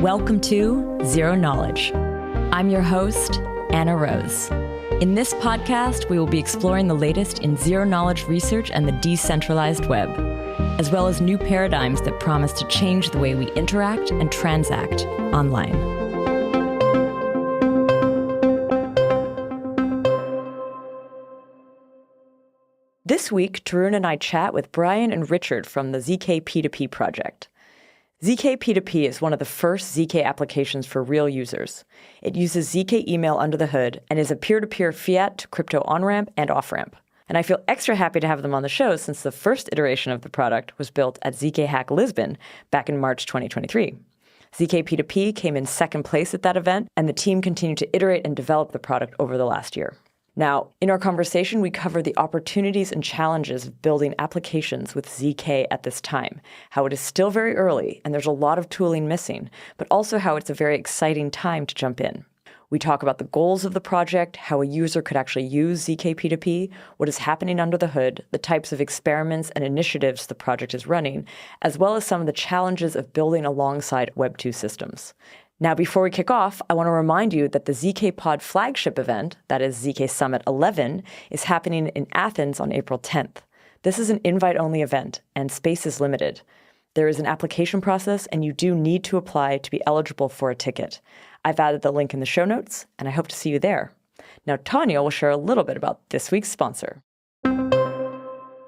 Welcome to Zero Knowledge. I'm your host, Anna Rose. In this podcast, we will be exploring the latest in zero-knowledge research and the decentralized web, as well as new paradigms that promise to change the way we interact and transact online. This week, Tarun and I chat with Brian and Richard from the ZKP2P project. ZKP2P is one of the first ZK applications for real users. It uses ZK email under the hood and is a peer-to-peer fiat to crypto on-ramp and off-ramp. And I feel extra happy to have them on the show since the first iteration of the product was built at ZK Hack Lisbon back in March 2023. ZKP2P came in second place at that event, and the team continued to iterate and develop the product over the last year. Now, in our conversation, we cover the opportunities and challenges of building applications with ZK at this time, how it is still very early and there's a lot of tooling missing, but also how it's a very exciting time to jump in. We talk about the goals of the project, how a user could actually use ZKP2P, what is happening under the hood, the types of experiments and initiatives the project is running, as well as some of the challenges of building alongside Web2 systems. Now, before we kick off, I want to remind you that the ZK Pod flagship event, that is ZK Summit 11, is happening in Athens on April 10th. This is an invite-only event, and space is limited. There is an application process, and you do need to apply to be eligible for a ticket. I've added the link in the show notes, and I hope to see you there. Now, Tanya will share a little bit about this week's sponsor.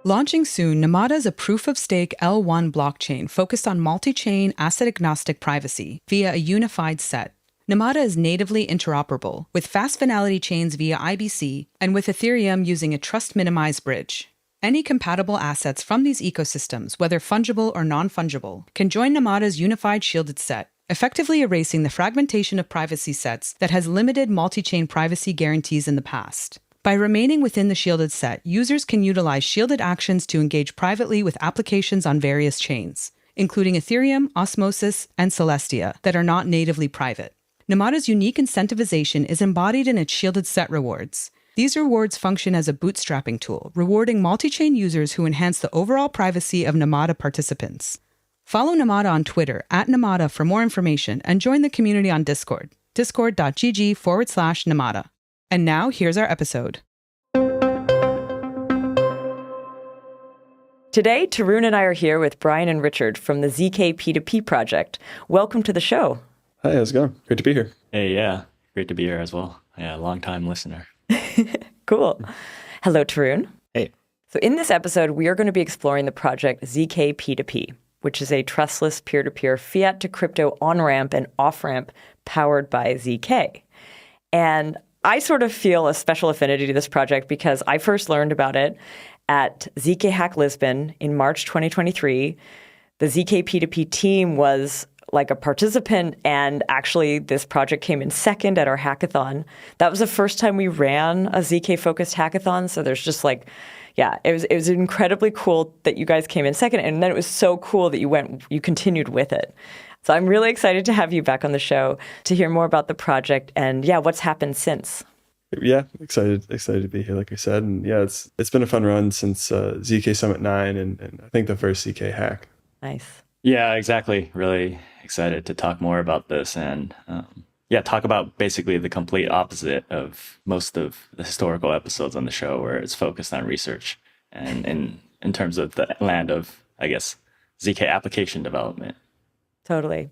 Launching soon, Namada is a proof-of-stake L1 blockchain focused on multi-chain asset-agnostic privacy via a unified set. Namada is natively interoperable, with fast finality chains via IBC and with Ethereum using a trust-minimized bridge. Any compatible assets from these ecosystems, whether fungible or non-fungible, can join Namada's unified shielded set, effectively erasing the fragmentation of privacy sets that has limited multi-chain privacy guarantees in the past. By remaining within the shielded set, users can utilize shielded actions to engage privately with applications on various chains, including Ethereum, Osmosis, and Celestia, that are not natively private. Namada's unique incentivization is embodied in its shielded set rewards. These rewards function as a bootstrapping tool, rewarding multi-chain users who enhance the overall privacy of Namada participants. Follow Namada on Twitter @Namada for more information and join the community on Discord, discord.gg/Namada. And now, here's our episode. Today, Tarun and I are here with Brian and Richard from the ZKP2P project. Welcome to the show. Hi, how's it going? Great to be here. Hey, yeah. Great to be here as well. Yeah, long-time listener. Cool. Hello, Tarun. Hey. So in this episode, we are going to be exploring the project ZKP2P, which is a trustless peer-to-peer fiat to crypto on-ramp and off-ramp powered by ZK. And I sort of feel a special affinity to this project because I first learned about it at ZK Hack Lisbon in March 2023. The ZKP2P team was like a participant, and actually this project came in second at our hackathon. That was the first time we ran a ZK-focused hackathon, so there's just like, yeah, it was incredibly cool that you guys came in second, and then it was so cool that you continued with it. So I'm really excited to have you back on the show to hear more about the project and, yeah, what's happened since. Yeah, excited to be here, like I said. And yeah, it's been a fun run since ZK Summit 9 and I think the first ZK hack. Nice. Yeah, exactly. Really excited to talk more about this and, talk about basically the complete opposite of most of the historical episodes on the show where it's focused on research and in terms of the land of, I guess, ZK application development. Totally.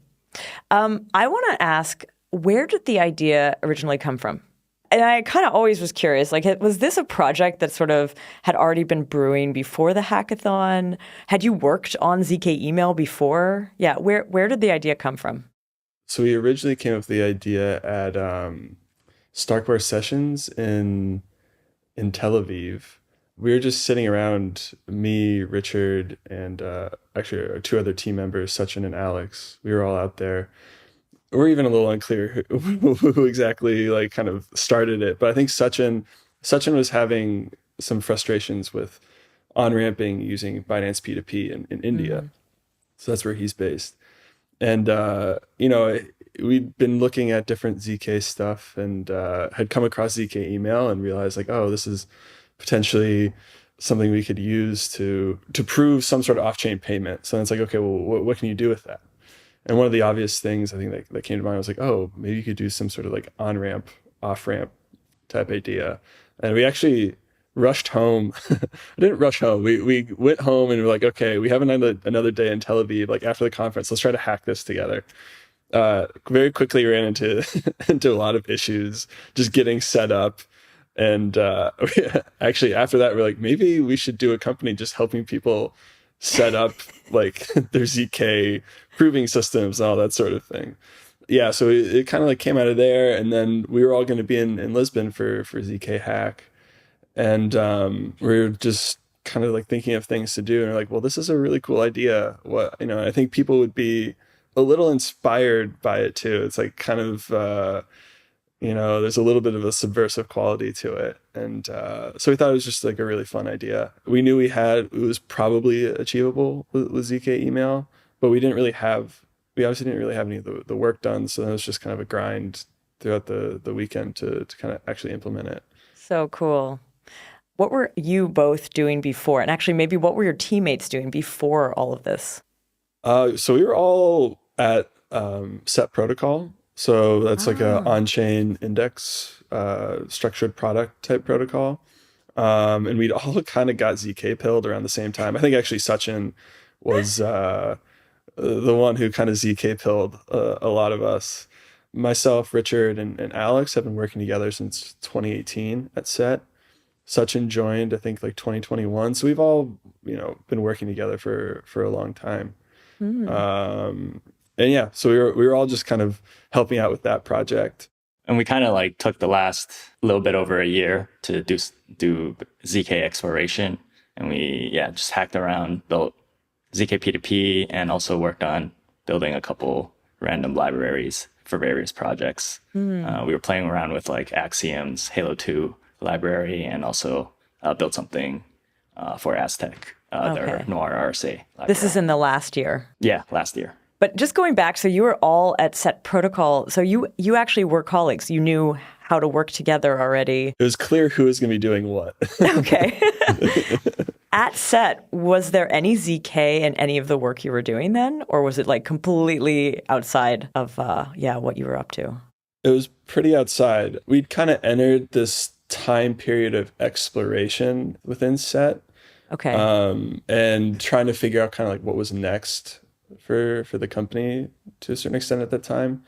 I want to ask, where did the idea originally come from? And I kind of always was curious, like, was this a project that sort of had already been brewing before the hackathon? Had you worked on ZK email before? Yeah, where did the idea come from? So we originally came up with the idea at Starkware Sessions in Tel Aviv. We were just sitting around, me, Richard, and actually our two other team members, Sachin and Alex. We were all out there. We're even a little unclear who exactly like kind of started it, but I think Sachin was having some frustrations with on-ramping using Binance P2P in India. Mm-hmm. So that's where he's based. And, we'd been looking at different ZK stuff and had come across ZK email and realized like, oh, this is potentially something we could use to prove some sort of off-chain payment. So it's like, okay, well, what can you do with that? And one of the obvious things I think that came to mind was like, oh, maybe you could do some sort of like on-ramp, off-ramp type idea. And we actually rushed home. I didn't rush home. We went home and we're like, okay, we have another day in Tel Aviv, like after the conference, let's try to hack this together. Very quickly ran into into a lot of issues just getting set up. And actually after that, we're like, maybe we should do a company just helping people set up like their ZK proving systems and all that sort of thing. Yeah, so it kind of like came out of there, and then we were all going to be in Lisbon for ZK Hack, and we were just kind of like thinking of things to do, and we're like, well, this is a really cool idea. What, you know, I think people would be a little inspired by it too. It's like kind of you know, there's a little bit of a subversive quality to it, and so we thought it was just like a really fun idea. We knew it was probably achievable with ZK email, but we obviously didn't really have any of the work done, so it was just kind of a grind throughout the weekend to kind of actually implement it. So cool. What were you both doing before? And actually, maybe what were your teammates doing before all of this? So we were all at Set Protocol. So that's like a on-chain index structured product type protocol. And we'd all kind of got ZK pilled around the same time. I think actually Sachin was the one who kind of ZK pilled a lot of us. Myself, Richard, and Alex have been working together since 2018 at Set. Sachin joined, I think, like 2021. So we've all, you know, been working together for a long time. And yeah, so we were all just kind of helping out with that project. And we kind of like took the last little bit over a year to do ZK exploration. And we, just hacked around, built ZKP2P, and also worked on building a couple random libraries for various projects. We were playing around with like Axiom's Halo 2 library, and also built something for Aztec, their Noir RSA library. This is in the last year. Yeah, last year. But just going back, so you were all at Set Protocol. So you actually were colleagues. You knew how to work together already. It was clear who was going to be doing what. Okay. At Set, was there any ZK in any of the work you were doing then? Or was it like completely outside of what you were up to? It was pretty outside. We'd kind of entered this time period of exploration within Set. Okay. And trying to figure out kind of like what was next for the company to a certain extent at that time.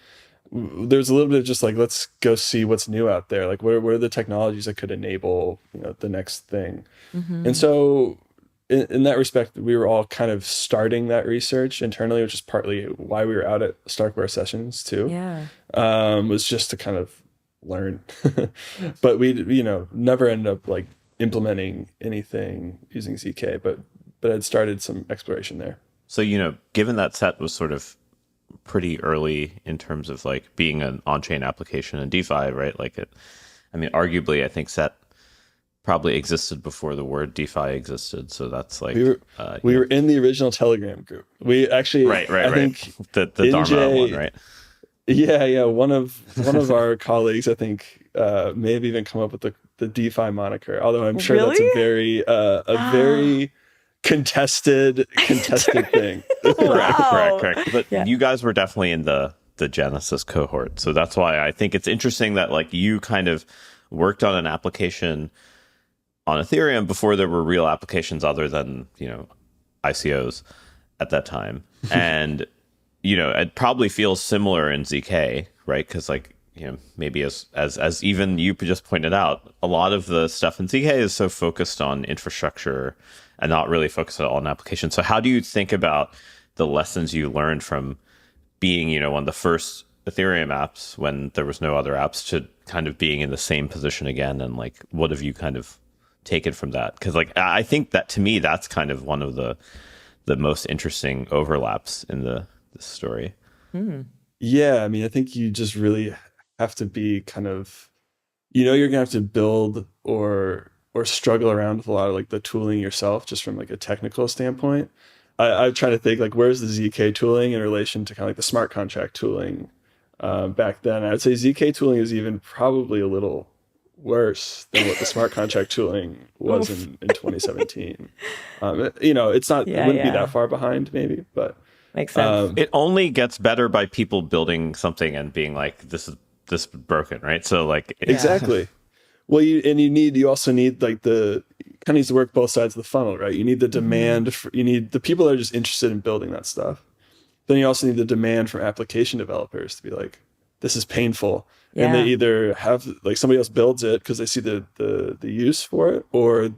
There's a little bit of just like, let's go see what's new out there. Like what are the technologies that could enable, you know, the next thing. And so in that respect, we were all kind of starting that research internally, which is partly why we were out at Starkware sessions too. Yeah. Was just to kind of learn. But we, you know, never ended up like implementing anything using ZK, but I'd started some exploration there. So, you know, given that Set was sort of pretty early in terms of like being an on-chain application in DeFi, right? Like arguably, I think Set probably existed before the word DeFi existed. So that's like we were in the original Telegram group. We actually I think the Dharma one, right? Yeah. One of our colleagues, I think, may have even come up with the DeFi moniker. Although I'm sure that's a very contested thing. Correct. But you guys were definitely in the Genesis cohort. So that's why I think it's interesting that like you kind of worked on an application on Ethereum before there were real applications other than, you know, ICOs at that time. And, you know, it probably feels similar in ZK, right? Because like, you know, maybe as even you just pointed out, a lot of the stuff in ZK is so focused on infrastructure and not really focused on applications. So how do you think about the lessons you learned from being, you know, one of the first Ethereum apps when there was no other apps to kind of being in the same position again? And like, what have you kind of taken from that? Because like, I think that to me, that's kind of one of the most interesting overlaps in this story. Yeah. I mean, I think you just really have to be kind of, you know, you're gonna have to build or struggle around with a lot of like the tooling yourself, just from like a technical standpoint. I try to think like, where's the ZK tooling in relation to kind of like the smart contract tooling back then? I would say ZK tooling is even probably a little worse than what the smart contract tooling was in 2017. You know, it's not, it wouldn't be that far behind maybe, but Makes sense. It only gets better by people building something and being like, this is broken, right? So like exactly. Well, you also need like the kind of needs to work both sides of the funnel, right? You need the demand you need the people that are just interested in building that stuff. Then you also need the demand from application developers to be like, this is painful. Yeah. And they either have like somebody else builds it because they see the use for it, or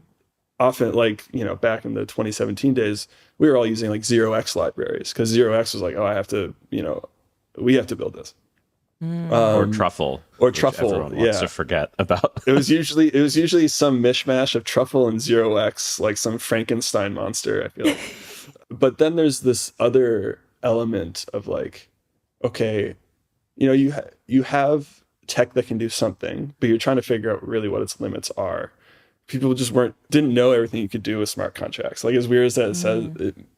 often like, back in the 2017 days, we were all using like 0x libraries because 0x was like, oh, we have to build this. or truffle, everyone wants to forget about. it was usually some mishmash of truffle and 0x, like some Frankenstein monster, I feel like. But then there's this other element of like, okay, you have tech that can do something, but you're trying to figure out really what its limits are. People just didn't know everything you could do with smart contracts. Like, as weird as that says,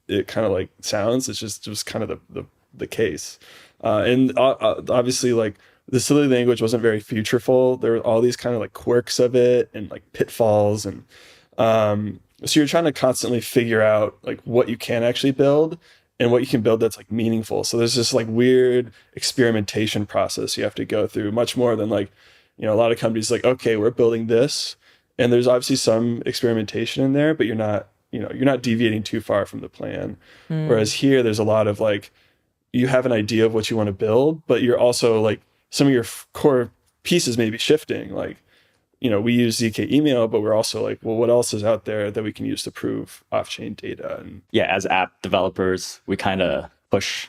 it kind of like sounds, it's just kind of the case. And obviously, like, the Silly language wasn't very futureful. There were all these kind of like quirks of it and like pitfalls, and so you're trying to constantly figure out like what you can actually build and what you can build that's like meaningful. So there's this like weird experimentation process you have to go through, much more than like, a lot of companies like, okay, we're building this, and there's obviously some experimentation in there, but you're not deviating too far from the plan. Whereas here, there's a lot of like, you have an idea of what you want to build, but you're also like, some of your core pieces may be shifting. Like, we use ZK email, but we're also like, well, what else is out there that we can use to prove off-chain data? And as app developers, we kind of push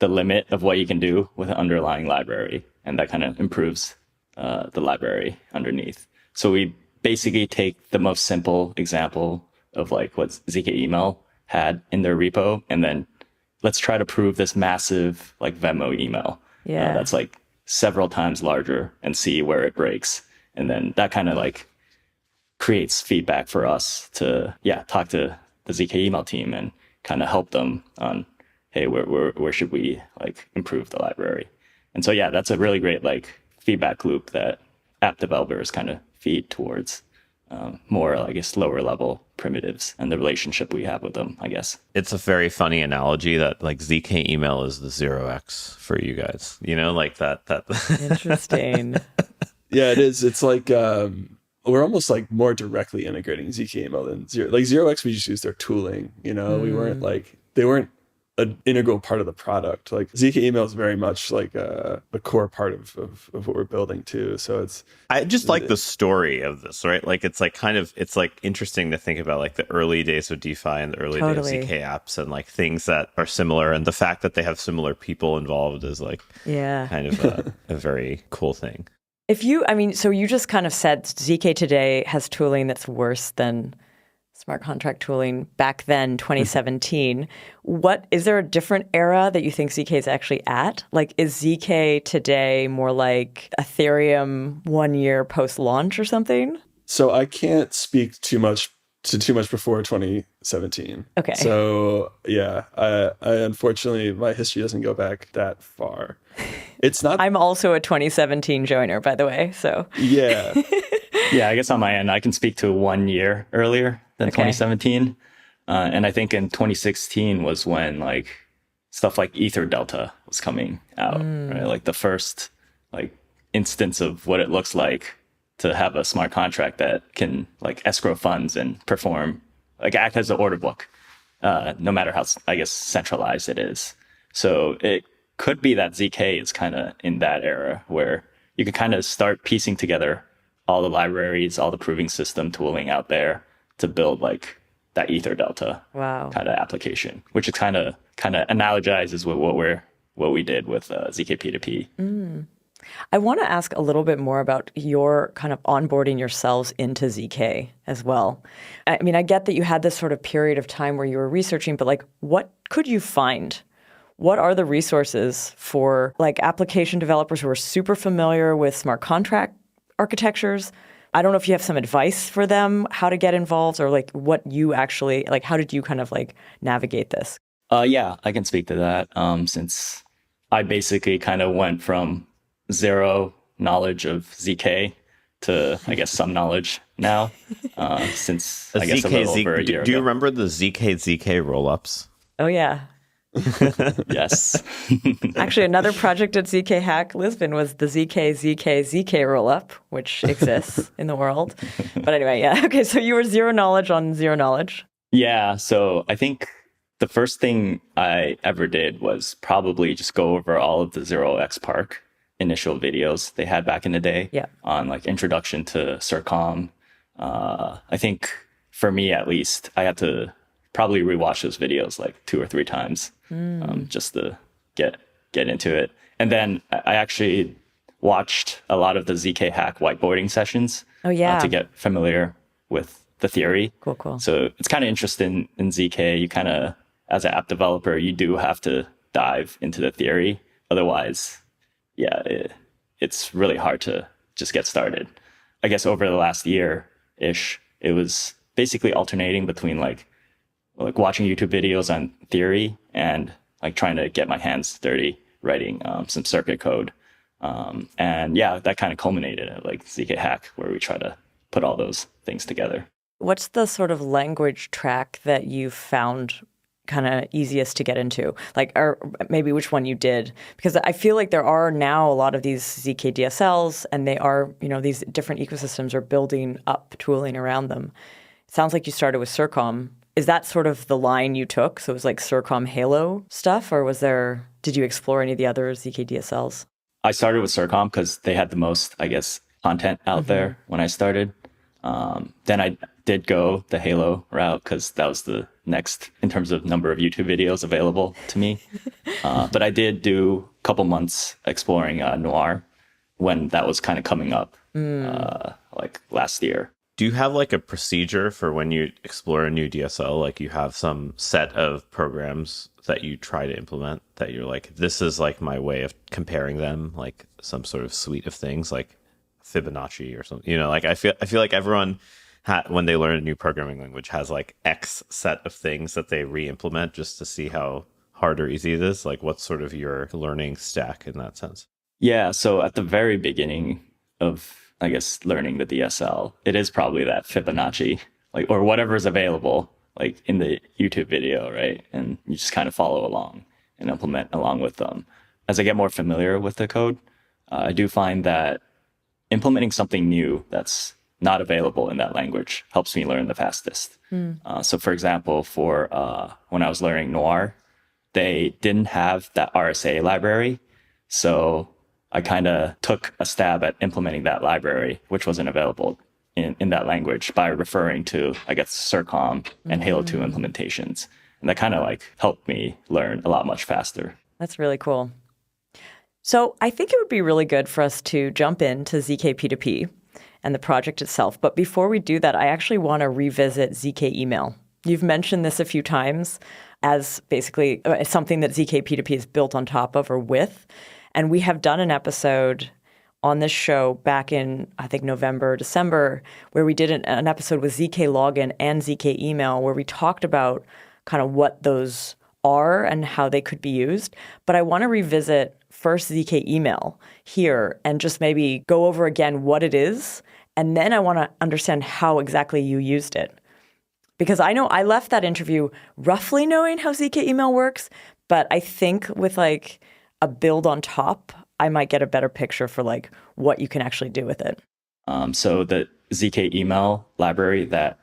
the limit of what you can do with an underlying library, and that kind of improves the library underneath. So we basically take the most simple example of like what ZK email had in their repo, and then let's try to prove this massive like Venmo email that's like several times larger, and see where it breaks. And then that kind of like creates feedback for us to talk to the ZK email team and kind of help them on, hey, where should we like improve the library? And so that's a really great like feedback loop that app developers kind of feed towards more, I guess, lower level primitives and the relationship we have with them, I guess. It's a very funny analogy that like ZK email is the 0x for you guys, like that. Interesting. Yeah, it is. It's like, we're almost like more directly integrating ZK email than 0x. We just used their tooling, we weren't like, they weren't an integral part of the product. Like ZK email is very much like a core part of what we're building too. So I just like the story of this, right? Like it's like it's like interesting to think about like the early days of DeFi and the early days of ZK apps and like things that are similar, and the fact that they have similar people involved is like kind of a very cool thing. So you just kind of said ZK today has tooling that's worse than smart contract tooling back then, 2017. Is there a different era that you think ZK is actually at? Like, is ZK today more like Ethereum 1 year post-launch or something? So I can't speak too much before 2017. Okay. So I unfortunately, my history doesn't go back that far. It's not. I'm also a 2017 joiner, by the way. So yeah. I guess on my end, I can speak to 1 year earlier than 2017. And I think in 2016 was when like stuff like Ether Delta was coming out, right? Like the first like instance of what it looks like to have a smart contract that can like escrow funds and perform, like act as an order book, no matter how, I guess, centralized it is. So it could be that ZK is kind of in that era where you can kind of start piecing together all the libraries, all the proving system tooling out there to build like that Ether Delta kind of application, which is kind of analogizes with what we did with ZKP2P. I want to ask a little bit more about your kind of onboarding yourselves into ZK as well. I mean, I get that you had this sort of period of time where you were researching, but like, what could you find? What are the resources for like application developers who are super familiar with smart contract architectures? I don't know if you have some advice for them, how to get involved, or like what you actually, like how did you kind of like navigate this? I can speak to that since I basically kind of went from zero knowledge of ZK to, I guess, some knowledge now since, I guess, a little over a year ago. Do you remember the ZK rollups? Oh, yeah. Yes. Actually, another project at ZK Hack Lisbon was the ZK rollup, which exists in the world. But anyway, yeah. Okay, so you were zero knowledge on zero knowledge. Yeah. So I think the first thing I ever did was probably just go over all of the 0xPark initial videos they had back in the day on like introduction to CIRCOM. I think for me, at least, I had to probably rewatch those videos like 2 or 3 times just to get into it. And then I actually watched a lot of the ZK Hack whiteboarding sessions to get familiar with the theory. Cool. So it's kind of interesting in ZK. You kind of, as an app developer, you do have to dive into the theory. Otherwise, it's really hard to just get started. I guess over the last year-ish, it was basically alternating between like watching YouTube videos on theory and like trying to get my hands dirty writing some circuit code. And yeah, that kind of culminated at like ZK Hack, where we try to put all those things together. What's the sort of language track that you found kind of easiest to get into? Like, or maybe which one you did? Because I feel like there are now a lot of these ZK DSLs, and they are, these different ecosystems are building up tooling around them. It sounds like you started with CIRCOM. Is that sort of the line you took? So it was like CIRCOM Halo stuff, or did you explore any of the other ZK DSLs? I started with CIRCOM because they had the most, I guess, content out there when I started. Then I did go the Halo route because that was the next in terms of number of YouTube videos available to me. But I did do a couple months exploring Noir when that was kind of coming up like last year. Do you have like a procedure for when you explore a new DSL? Like you have some set of programs that you try to implement that you're like, this is like my way of comparing them, like some sort of suite of things like Fibonacci or something, like I feel like everyone when they learn a new programming language has like X set of things that they re-implement just to see how hard or easy it is. Like what's sort of your learning stack in that sense? Yeah. So at the very beginning of, I guess, learning the DSL, it is probably that Fibonacci, like, or whatever is available, like in the YouTube video, right? And you just kind of follow along and implement along with them. As I get more familiar with the code, I do find that implementing something new that's not available in that language helps me learn the fastest. So for example, for when I was learning Noir, they didn't have that RSA library. So I kind of took a stab at implementing that library, which wasn't available in that language, by referring to, I guess, CIRCOM and Halo 2 implementations. And that kind of like helped me learn a lot much faster. That's really cool. So I think it would be really good for us to jump into ZKP2P and the project itself. But before we do that, I actually want to revisit ZK email. You've mentioned this a few times as basically something that ZKP2P is built on top of or with. And we have done an episode on this show back in, I think, November, December, where we did an episode with ZK Login and ZK Email, where we talked about kind of what those are and how they could be used. But I want to revisit first ZK Email here and just maybe go over again what it is. And then I want to understand how exactly you used it. Because I know I left that interview roughly knowing how ZK Email works, but I think with like a build on top, I might get a better picture for like what you can actually do with it. So the ZK email library that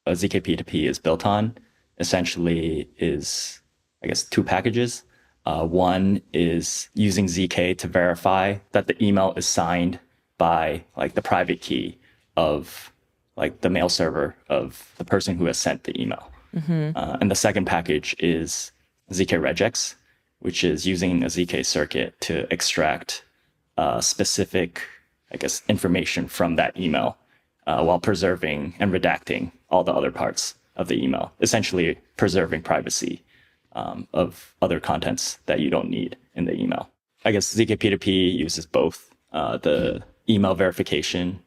ZKP2P is built on essentially is, I guess, 2 packages. One is using ZK to verify that the email is signed by like the private key of like the mail server of the person who has sent the email. And the second package is ZK regex, which is using a ZK circuit to extract specific, I guess, information from that email while preserving and redacting all the other parts of the email, essentially preserving privacy of other contents that you don't need in the email. I guess ZKP2P uses both the email verification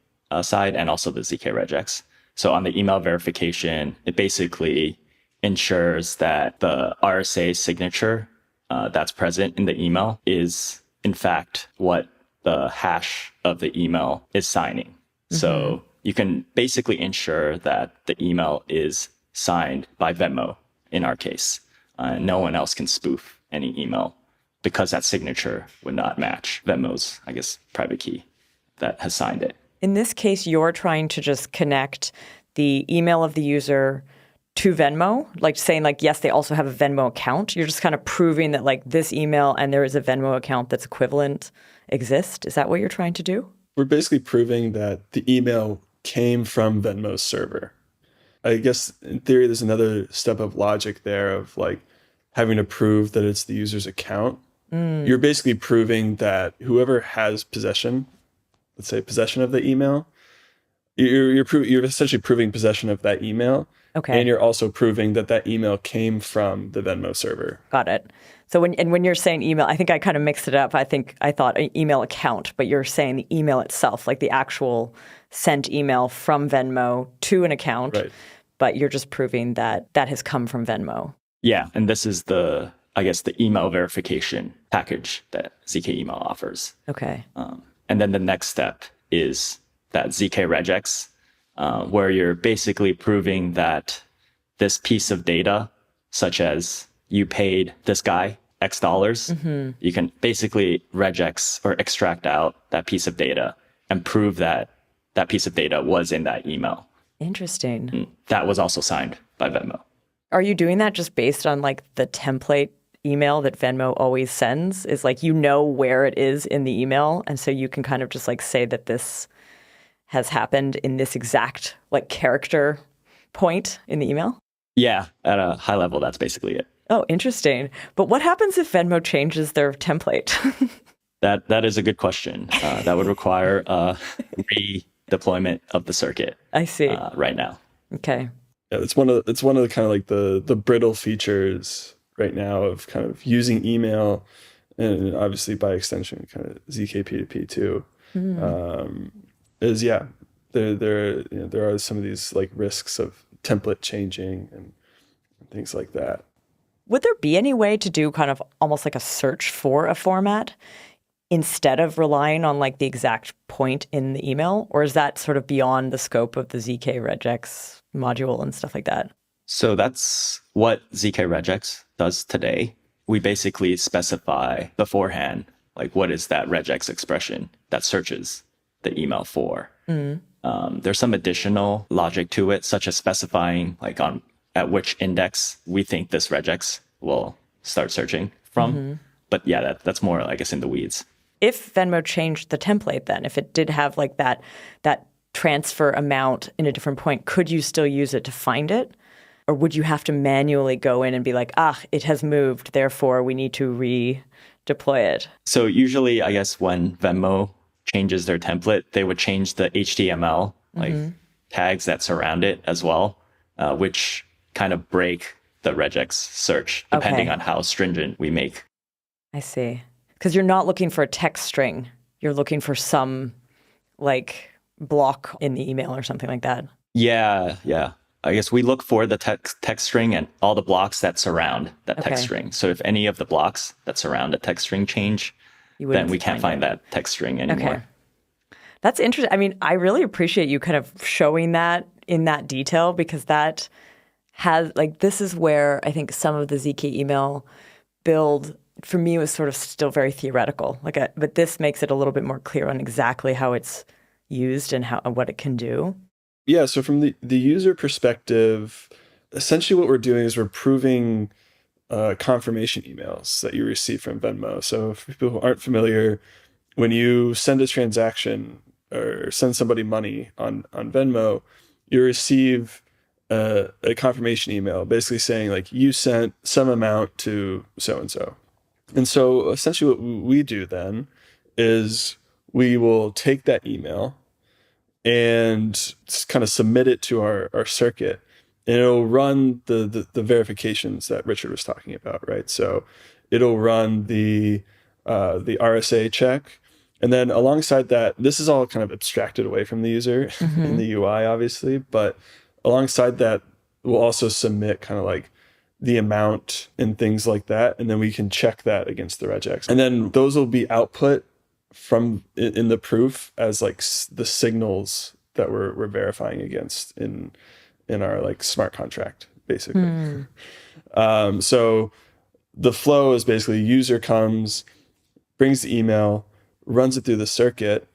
side and also the ZK regex. So on the email verification, it basically ensures that the RSA signature that's present in the email is, in fact, what the hash of the email is signing. So you can basically ensure that the email is signed by Venmo, in our case. No one else can spoof any email because that signature would not match Venmo's, I guess, private key that has signed it. In this case, you're trying to just connect the email of the user to Venmo, like saying like, yes, they also have a Venmo account. You're just kind of proving that like this email and there is a Venmo account that's equivalent exist. Is that what you're trying to do? We're basically proving that the email came from Venmo's server. I guess in theory, there's another step of logic there of like having to prove that it's the user's account. You're basically proving that whoever has possession, let's say possession of the email, you're essentially proving possession of that email. Okay. And you're also proving that that email came from the Venmo server. Got it. So when you're saying email, I think I kind of mixed it up. I thought an email account, but you're saying the email itself, like the actual sent email from Venmo to an account. Right. But you're just proving that that has come from Venmo. Yeah, and this is the email verification package that ZK Email offers. Okay. And then the next step is that ZK regex, where you're basically proving that this piece of data, such as you paid this guy X dollars, you can basically regex or extract out that piece of data and prove that that piece of data was in that email. Interesting. That was also signed by Venmo. Are you doing that just based on like the template email that Venmo always sends? Is like, you know where it is in the email. And so you can kind of just like say that this has happened in this exact like character point in the email? Yeah, at a high level, that's basically it. Oh, interesting. But what happens if Venmo changes their template? That is a good question. That would require redeployment of the circuit. I see. Right now. Okay. Yeah, it's one of the kind of like the brittle features right now of kind of using email, and obviously by extension kind of ZKP2P too. There are some of these like risks of template changing and things like that. Would there be any way to do kind of almost like a search for a format instead of relying on like the exact point in the email? Or is that sort of beyond the scope of the ZK regex module and stuff like that? So that's what ZK regex does today. We basically specify beforehand, like what is that regex expression that searches the email for. There's some additional logic to it, such as specifying like at which index we think this regex will start searching from. But yeah, that's more, I guess, in the weeds. If Venmo changed the template then, if it did have like that transfer amount in a different point, could you still use it to find it? Or would you have to manually go in and be like, it has moved, therefore we need to redeploy it? So usually, I guess, when Venmo changes their template, they would change the HTML like tags that surround it as well, which kind of break the regex search depending on how stringent we make. I see. Because you're not looking for a text string. You're looking for some like block in the email or something like that. Yeah. I guess we look for the text string and all the blocks that surround that text string. So if any of the blocks that surround a text string change, then we can't find that text string anymore. Okay. That's interesting. I mean, I really appreciate you kind of showing that in that detail, because that has like, this is where I think some of the ZK email build for me was sort of still very theoretical. But this makes it a little bit more clear on exactly how it's used and what it can do. Yeah, so from the user perspective, essentially what we're doing is we're proving confirmation emails that you receive from Venmo. So for people who aren't familiar, when you send a transaction or send somebody money on Venmo, you receive a confirmation email basically saying like you sent some amount to so-and-so. And so essentially what we do then is we will take that email and kind of submit it to our circuit, and it'll run the verifications that Richard was talking about, right? So it'll run the RSA check, and then alongside that, this is all kind of abstracted away from the user in the UI, obviously, but alongside that, we'll also submit kind of like the amount and things like that, and then we can check that against the regex, and then those will be output from in the proof as like the signals that we're verifying against in our like smart contract, basically. So the flow is basically user comes, brings the email, runs it through the circuit.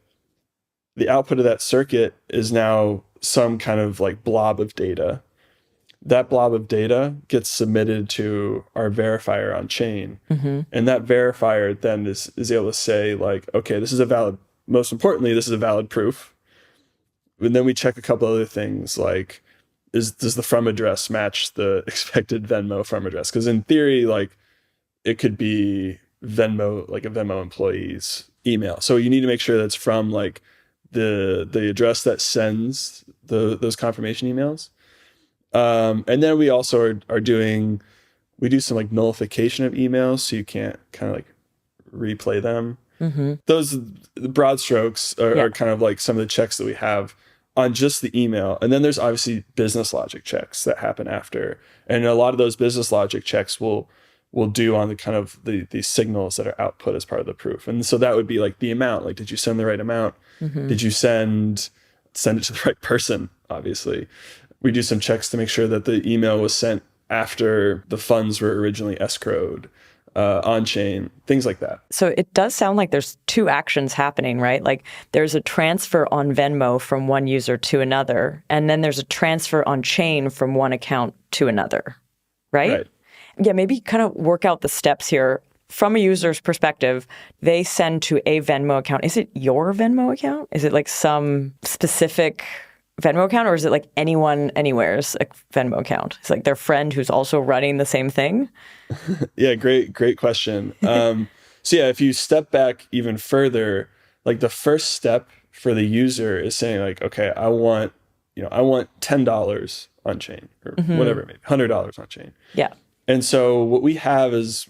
The output of that circuit is now some kind of like blob of data. That blob of data gets submitted to our verifier on chain. And that verifier then is able to say like, okay, this is a valid, most importantly, this is a valid proof. And then we check a couple other things like, does the from address match the expected Venmo from address? Because in theory, like it could be Venmo, like a Venmo employee's email. So you need to make sure that's from like the address that sends those confirmation emails. And then we also we do some like nullification of emails, so you can't kind of like replay them. Those broad strokes are kind of like some of the checks that we have on just the email. And then there's obviously business logic checks that happen after. And a lot of those business logic checks will do on the kind of the signals that are output as part of the proof. And so that would be like the amount, like, did you send the right amount? Did you send it to the right person? Obviously. We do some checks to make sure that the email was sent after the funds were originally escrowed, on chain, things like that. So it does sound like there's two actions happening, right? Like there's a transfer on Venmo from one user to another, and then there's a transfer on chain from one account to another, right? Yeah, maybe kind of work out the steps here. From a user's perspective, they send to a Venmo account. Is it your Venmo account? Is it like some specific Venmo account, or is it like anyone, anywhere's a Venmo account? It's like their friend who's also running the same thing? Yeah, great question. So yeah, if you step back even further, like the first step for the user is saying like, okay, I want $10 on chain or whatever it may be, $100 on chain. Yeah. And so what we have is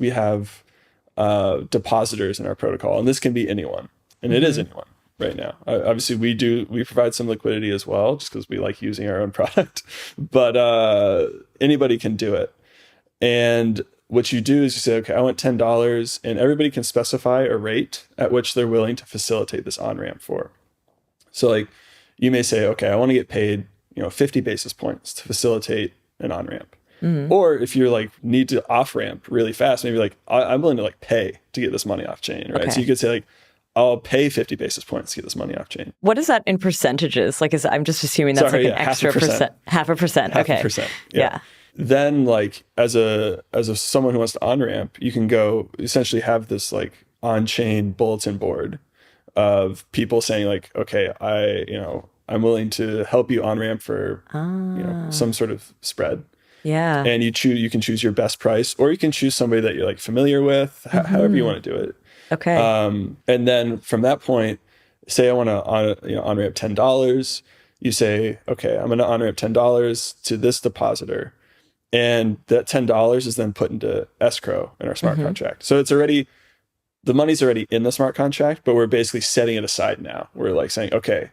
depositors in our protocol, and this can be anyone, and it is anyone right now. Obviously, we provide some liquidity as well, just because we like using our own product, but anybody can do it. And what you do is you say, okay, I want $10, and everybody can specify a rate at which they're willing to facilitate this on-ramp for. So like you may say, okay, I want to get paid 50 basis points to facilitate an on-ramp. Or if you're like need to off ramp really fast, maybe like I'm willing to like pay to get this money off chain, right? Okay. So you could say like, I'll pay 50 basis points to get this money off chain. What is that in percentages? Like, I'm just assuming that's an extra percent. Half a percent. Okay. 0.5%. Yeah. Then like as a someone who wants to on ramp, you can go essentially have this like on chain bulletin board of people saying like, okay, I'm willing to help you on ramp for some sort of spread. Yeah. And you can choose your best price, or you can choose somebody that you're like familiar with, however you want to do it. Okay. And then from that point, say I want to on ramp $10. You say, okay, I'm going to on ramp $10 to this depositor, and that $10 is then put into escrow in our smart contract. So the money's already in the smart contract, but we're basically setting it aside now. We're like saying, okay,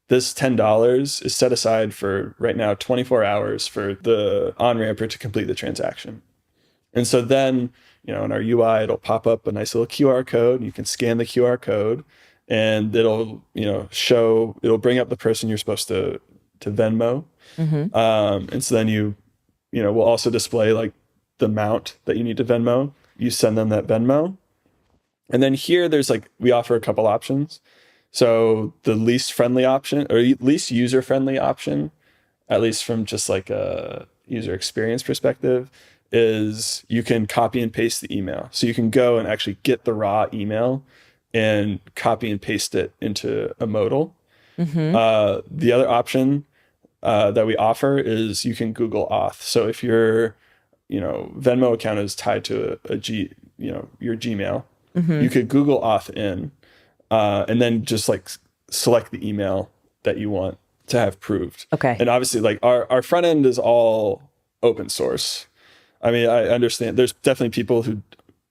this $10 is set aside for right now 24 hours for the on-ramper to complete the transaction. And so then, in our UI, it'll pop up a nice little QR code, and you can scan the QR code, and it'll, it'll bring up the person you're supposed to Venmo. And so then we'll also display like the amount that you need to Venmo. You send them that Venmo. And then here we offer a couple options. So the least friendly option, or least user-friendly option, at least from just like a user experience perspective, is you can copy and paste the email. So you can go and actually get the raw email and copy and paste it into a modal. The other option that we offer is you can Google Auth. So if your Venmo account is tied to your Gmail, you could Google Auth in. And then just like select the email that you want to have proved. Okay. And obviously like our front end is all open source. I mean, I understand there's definitely people who,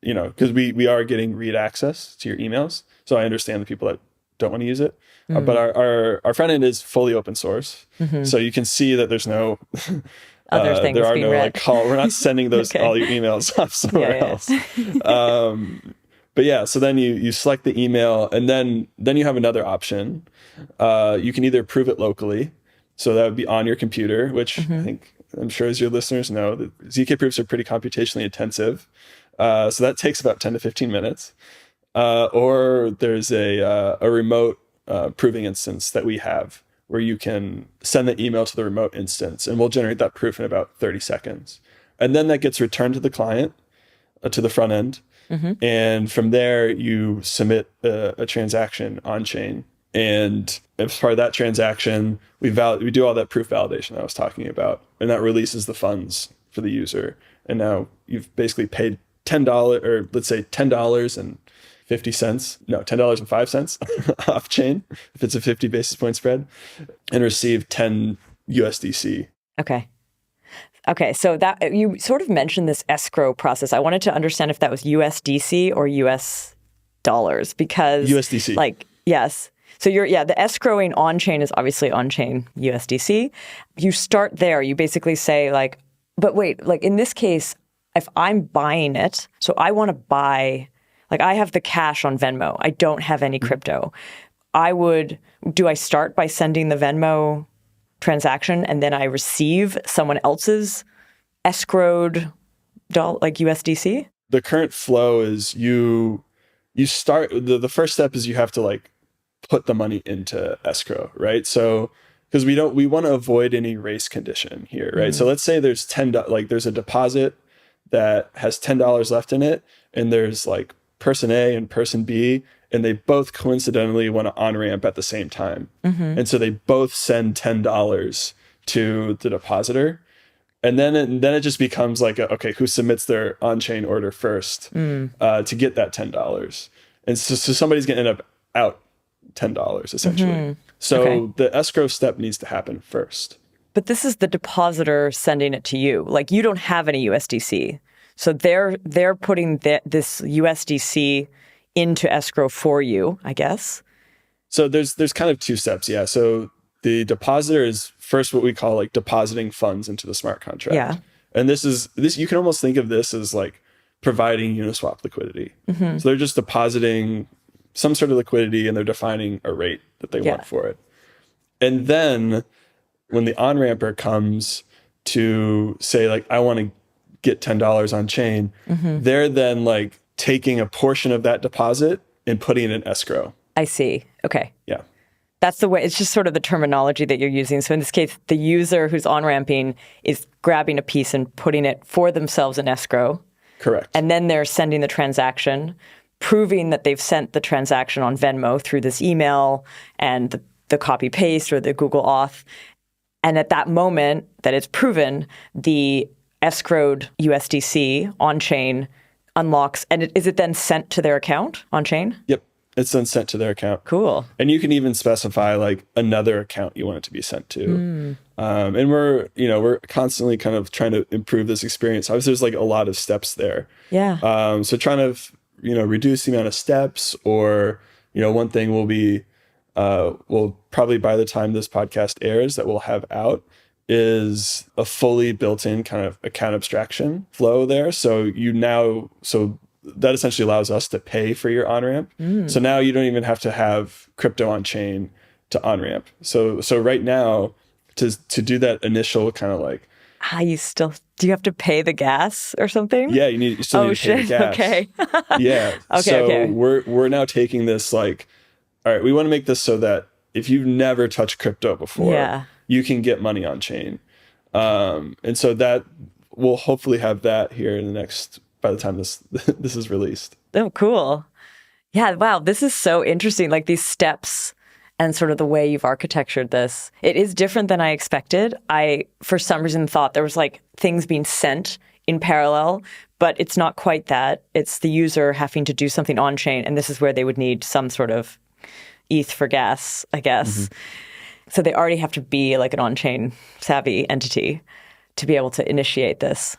because we are getting read access to your emails. So I understand the people that don't want to use it. But our front end is fully open source. So you can see that there's no other things there are being no read. like call. We're not sending those all your emails off somewhere else. But yeah, so then you select the email, and then you have another option. You can either prove it locally, so that would be on your computer, which I think I'm sure as your listeners know, the ZK proofs are pretty computationally intensive. So that takes about 10 to 15 minutes. Or there's a remote proving instance that we have where you can send the email to the remote instance, and we'll generate that proof in about 30 seconds. And then that gets returned to the client, to the front end. And from there, you submit a transaction on chain. And as part of that transaction, we do all that proof validation that I was talking about. And that releases the funds for the user. And now you've basically paid $10, or let's say $10.50, no, $10.05 off chain, if it's a 50 basis point spread, and receive 10 USDC. Okay, so that you sort of mentioned this escrow process. I wanted to understand if that was USDC or US dollars, because USDC. Yes. So the escrowing on chain is obviously on chain USDC. You start there. You basically say but wait, in this case, if I'm buying it, so I want to buy, I have the cash on Venmo. I don't have any crypto. Do I start by sending the Venmo transaction and then I receive someone else's escrowed USDC? The current flow is you start, the first step is you have to put the money into escrow, right? So because we want to avoid any race condition here, right? So let's say there's there's a deposit that has $10 left in it, and there's person A and person B, and they both coincidentally want to on-ramp at the same time. And so they both send $10 to the depositor. And then it just becomes okay, who submits their on-chain order first to get that $10? And so somebody's going to end up out $10 essentially. So the escrow step needs to happen first. But this is the depositor sending it to you. You don't have any USDC. So they're putting this USDC into escrow for you, I guess. So there's kind of two steps, yeah. So the depositor is first what we call depositing funds into the smart contract. Yeah. And this you can almost think of this as providing Uniswap liquidity. So they're just depositing some sort of liquidity, and they're defining a rate that they want for it. And then when the on-ramper comes to say I want to get $10 on chain, they're then taking a portion of that deposit and putting it in escrow. I see. Okay. Yeah. That's the way, it's just sort of the terminology that you're using. So in this case, the user who's on-ramping is grabbing a piece and putting it for themselves in escrow. Correct. And then they're sending the transaction, proving that they've sent the transaction on Venmo through this email and the copy-paste or the Google Auth. And at that moment that it's proven, the escrowed USDC on-chain unlocks. And is it then sent to their account on-chain? Yep. It's then sent to their account. Cool. And you can even specify another account you want it to be sent to. And we're constantly kind of trying to improve this experience. Obviously, there's a lot of steps there. Yeah. So trying to, reduce the amount of steps, or, one thing will be, we'll probably by the time this podcast airs that we'll have out is a fully built-in kind of account abstraction flow there. So that essentially allows us to pay for your on-ramp. So now you don't even have to have crypto on chain to on-ramp. So right now, to do that initial kind of do you have to pay the gas or something? Yeah, you still need to pay the gas. Okay. Yeah. Okay. We're now taking this all right, we want to make this so that if you've never touched crypto before, you can get money on chain. And so that we'll hopefully have that here in the next, by the time this is released. Oh, cool. Yeah, wow, this is so interesting. These steps and sort of the way you've architectured this. It is different than I expected. I, for some reason, thought there was things being sent in parallel, but it's not quite that. It's the user having to do something on chain, and this is where they would need some sort of ETH for gas, I guess. So they already have to be an on-chain savvy entity to be able to initiate this.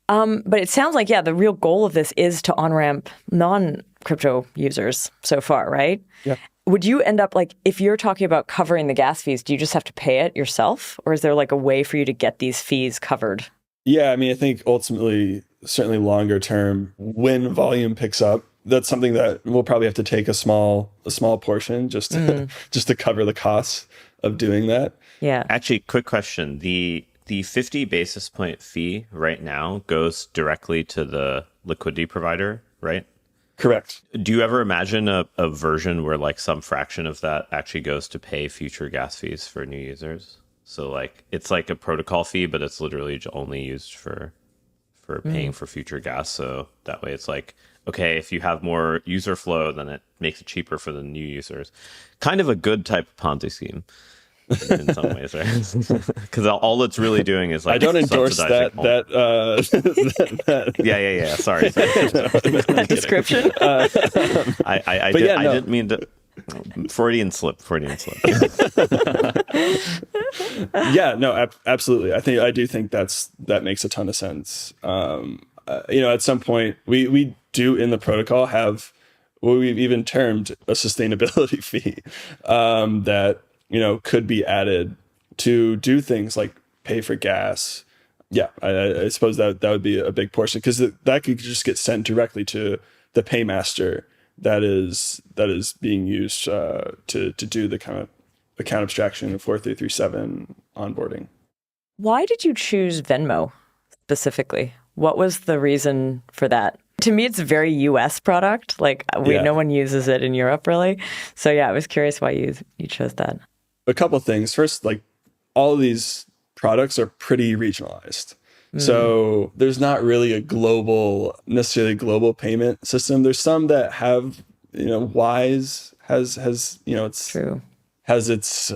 But it sounds the real goal of this is to on-ramp non-crypto users so far, right? Yeah. Would you end up if you're talking about covering the gas fees, do you just have to pay it yourself? Or is there a way for you to get these fees covered? Yeah, I mean, I think ultimately, certainly longer term, when volume picks up, that's something that we'll probably have to take a small portion just to cover the costs of doing that. Yeah. Actually, quick question. The the 50 basis point fee right now goes directly to the liquidity provider, right? Correct. Do you ever imagine a version where like some fraction of that actually goes to pay future gas fees for new users? So like it's like a protocol fee, but it's literally only used for paying for future gas. So that way it's like, okay, if you have more user flow, then it makes it cheaper for the new users. Kind of a good type of Ponzi scheme in some ways, right? Because all it's really doing is like I don't endorse that. Yeah. Sorry. Description. I didn't mean to. Freudian slip. Yeah, no, absolutely. I do think that makes a ton of sense. At some point we do in the protocol have what we've even termed a sustainability fee that could be added to do things like pay for gas. Yeah, I suppose that would be a big portion, because that could just get sent directly to the paymaster that is being used to do the kind of account abstraction of 4337 onboarding. Why did you choose Venmo specifically? What was the reason for that? To me, it's a very US product. Like no one uses it in Europe, really. So yeah, I was curious why you chose that. A couple of things. First, like all of these products are pretty regionalized. So there's not really necessarily global payment system. There's some that have, Wise has it's true. Has its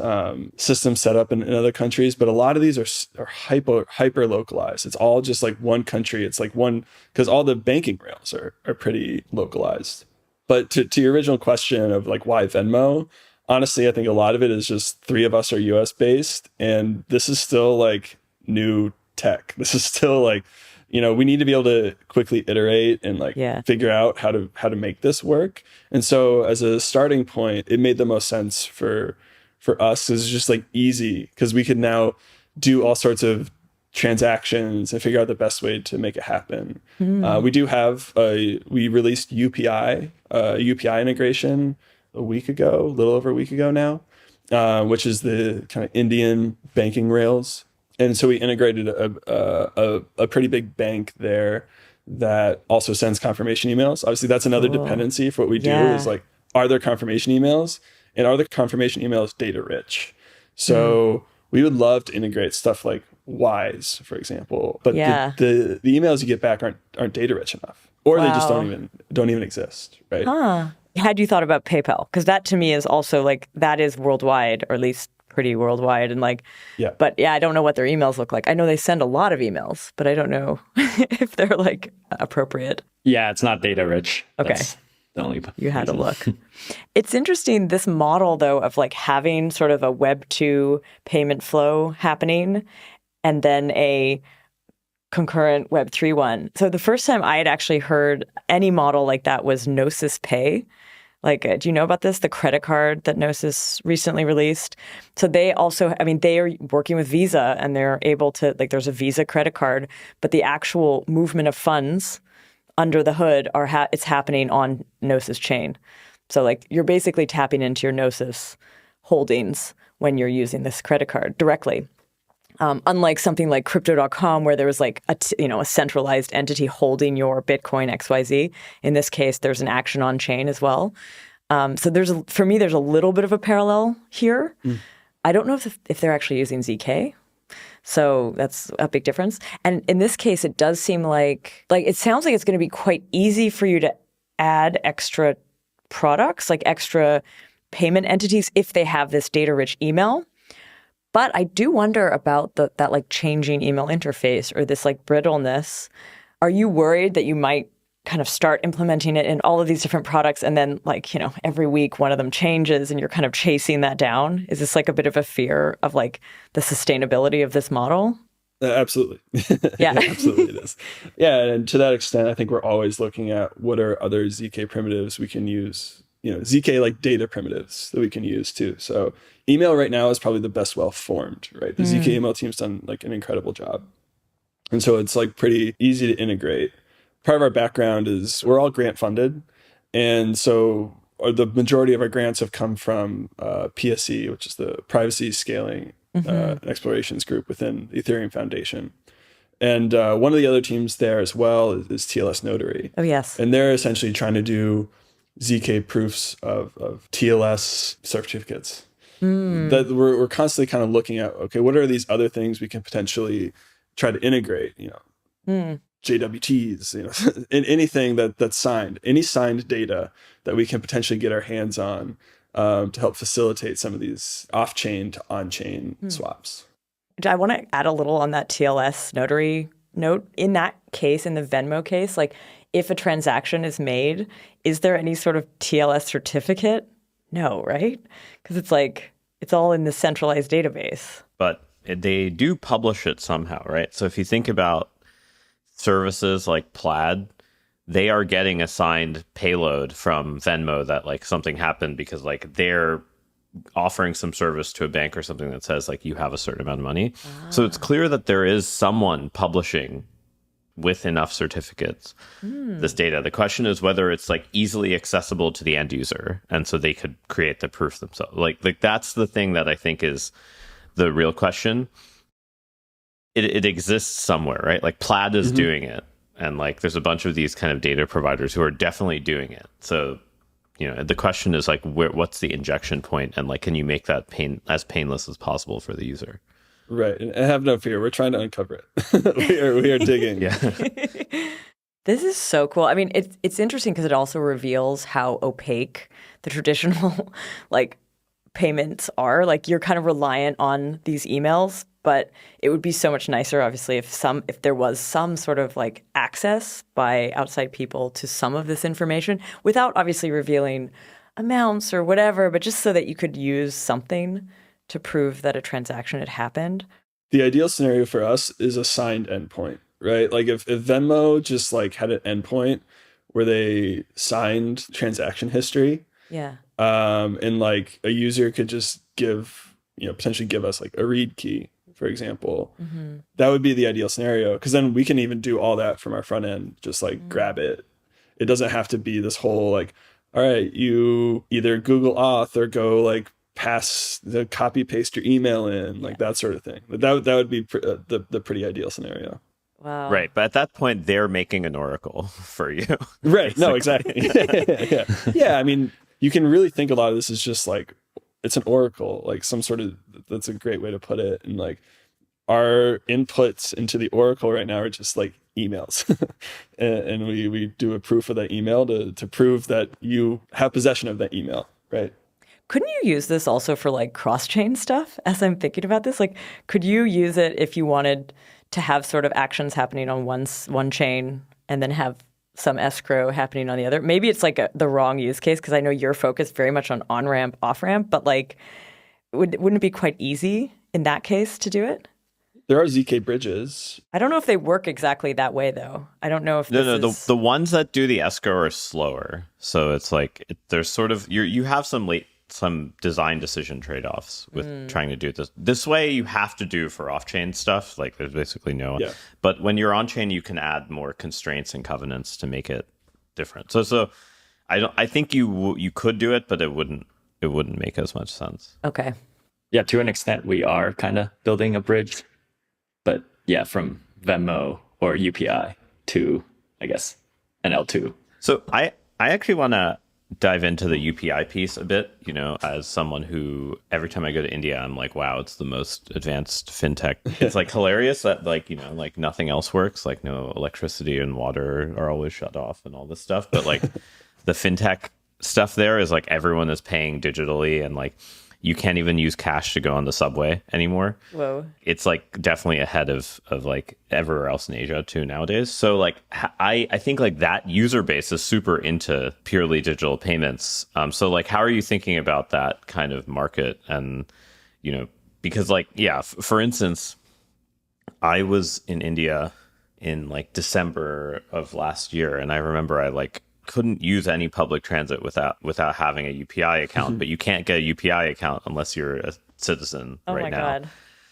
system set up in other countries, but a lot of these are hyper localized. It's all just like one country. It's like one, because all the banking rails are pretty localized. But to your original question of like why Venmo, honestly, I think a lot of it is just three of us are US based, and this is still like new tech. This is still like, we need to be able to quickly iterate and figure out how to make this work. And so as a starting point, it made the most sense for us. It's just like easy, because we could now do all sorts of transactions and figure out the best way to make it happen. We do have we released UPI integration a little over a week ago now, which is the kind of Indian banking rails. And so we integrated a pretty big bank there that also sends confirmation emails. Obviously, that's another dependency for what we do is like, are there confirmation emails? And are the confirmation emails data rich? So we would love to integrate stuff like Wise, for example. But the emails you get back aren't data rich enough, or they just don't even exist, right? Huh. Had you thought about PayPal? Because that to me is also like, that is worldwide, or at least pretty worldwide, and but I don't know what their emails look like. I know they send a lot of emails, but I don't know if they're like appropriate. Yeah, it's not data rich. Okay. That's the only you had to look. It's interesting, this model though of like having sort of a Web 2 payment flow happening and then a concurrent Web 3 one. So the first time I had actually heard any model like that was Gnosis Pay. Like, do you know about this? The credit card that Gnosis recently released. So they also, they are working with Visa, and they're able to, like, there's a Visa credit card, but the actual movement of funds under the hood it's happening on Gnosis chain. So like, you're basically tapping into your Gnosis holdings when you're using this credit card directly. Unlike something like crypto.com, where there was like a centralized entity holding your Bitcoin XYZ. In this case, there's an action on chain as well. So for me, there's a little bit of a parallel here. I don't know if they're actually using ZK. So that's a big difference. And in this case, it does seem like it sounds like it's going to be quite easy for you to add extra products, like extra payment entities, if they have this data-rich email. But I do wonder about that like changing email interface, or this like brittleness. Are you worried that you might kind of start implementing it in all of these different products, and then every week one of them changes and you're kind of chasing that down? Is this like a bit of a fear of like the sustainability of this model? Absolutely. Yeah. Absolutely it is. Yeah. And to that extent, I think we're always looking at what are other ZK primitives we can use, ZK like data primitives that we can use too. So email right now is probably the best well-formed, right? The ZK email team's done like an incredible job. And so it's like pretty easy to integrate. Part of our background is we're all grant funded. And so the majority of our grants have come from PSE, which is the Privacy Scaling an explorations group within the Ethereum Foundation. And one of the other teams there as well is TLS Notary. Oh, yes. And they're essentially trying to do ZK proofs of TLS certificates. That we're constantly kind of looking at, okay, what are these other things we can potentially try to integrate, JWTs, in anything that's signed, any signed data that we can potentially get our hands on to help facilitate some of these off-chain to on-chain swaps. I want to add a little on that TLS notary note. In that case, in the Venmo case, like if a transaction is made, is there any sort of TLS certificate? No, right? Because it's like, it's all in the centralized database. But they do publish it somehow, right? So if you think about services like Plaid, they are getting a signed payload from Venmo that like something happened because like they're offering some service to a bank or something that says like you have a certain amount of money. So it's clear that there is someone publishing with enough certificates this data. The question is whether it's like easily accessible to the end user, and so they could create the proof themselves. Like that's the thing that I think is the real question. It exists somewhere, right? Like Plaid is doing it, and like there's a bunch of these kind of data providers who are definitely doing it. So the question is like, what's the injection point, and like, can you make that as painless as possible for the user? Right, and have no fear. We're trying to uncover it. we are digging. Yeah. This is so cool. I mean, it's interesting because it also reveals how opaque the traditional like payments are. Like you're kind of reliant on these emails, but it would be so much nicer, obviously, if there was some sort of like access by outside people to some of this information without obviously revealing amounts or whatever, but just so that you could use something to prove that a transaction had happened. The ideal scenario for us is a signed endpoint, right? Like if Venmo just like had an endpoint where they signed transaction history, and like a user could just potentially give us like a read key, for example, that would be the ideal scenario. Because then we can even do all that from our front end, just like grab it. It doesn't have to be this whole like, all right, you either Google Auth or go like copy paste your email in, like that sort of thing. That would be the pretty ideal scenario. Wow. Right, but at that point they're making an oracle for you. Right. No, exactly. Yeah. I mean, you can really think a lot of this is just like it's an oracle, like some sort of, that's a great way to put it. And like our inputs into the oracle right now are just like emails. and we do a proof of that email to prove that you have possession of that email, right? Couldn't you use this also for like cross-chain stuff? As I'm thinking about this, like, could you use it if you wanted to have sort of actions happening on one chain and then have some escrow happening on the other? Maybe it's like the wrong use case because I know you're focused very much on on-ramp, off-ramp, but like, wouldn't it be quite easy in that case to do it? There are ZK bridges. I don't know if they work exactly that way, though. I don't know if the ones that do the escrow are slower. So it's like there's sort of you have some design decision trade-offs with trying to do this way. You have to do for off-chain stuff. Like there's basically no. Yeah. But when you're on-chain, you can add more constraints and covenants to make it different. So I think you could do it, but it wouldn't make as much sense. Okay. Yeah, to an extent, we are kind of building a bridge. But yeah, from Venmo or UPI to, I guess, an L2. So I actually want to dive into the UPI piece a bit, as someone who every time I go to India, I'm like, wow, it's the most advanced fintech. It's like hilarious that like nothing else works, like no electricity and water are always shut off and all this stuff. But like the fintech stuff there is like everyone is paying digitally and like you can't even use cash to go on the subway anymore. Whoa. It's like definitely ahead of like everywhere else in Asia too nowadays. So like I think like that user base is super into purely digital payments. So like how are you thinking about that kind of market? And because like for instance, I was in India in like December of last year, and I remember I like couldn't use any public transit without having a UPI account, but you can't get a UPI account unless you're a citizen right now. God.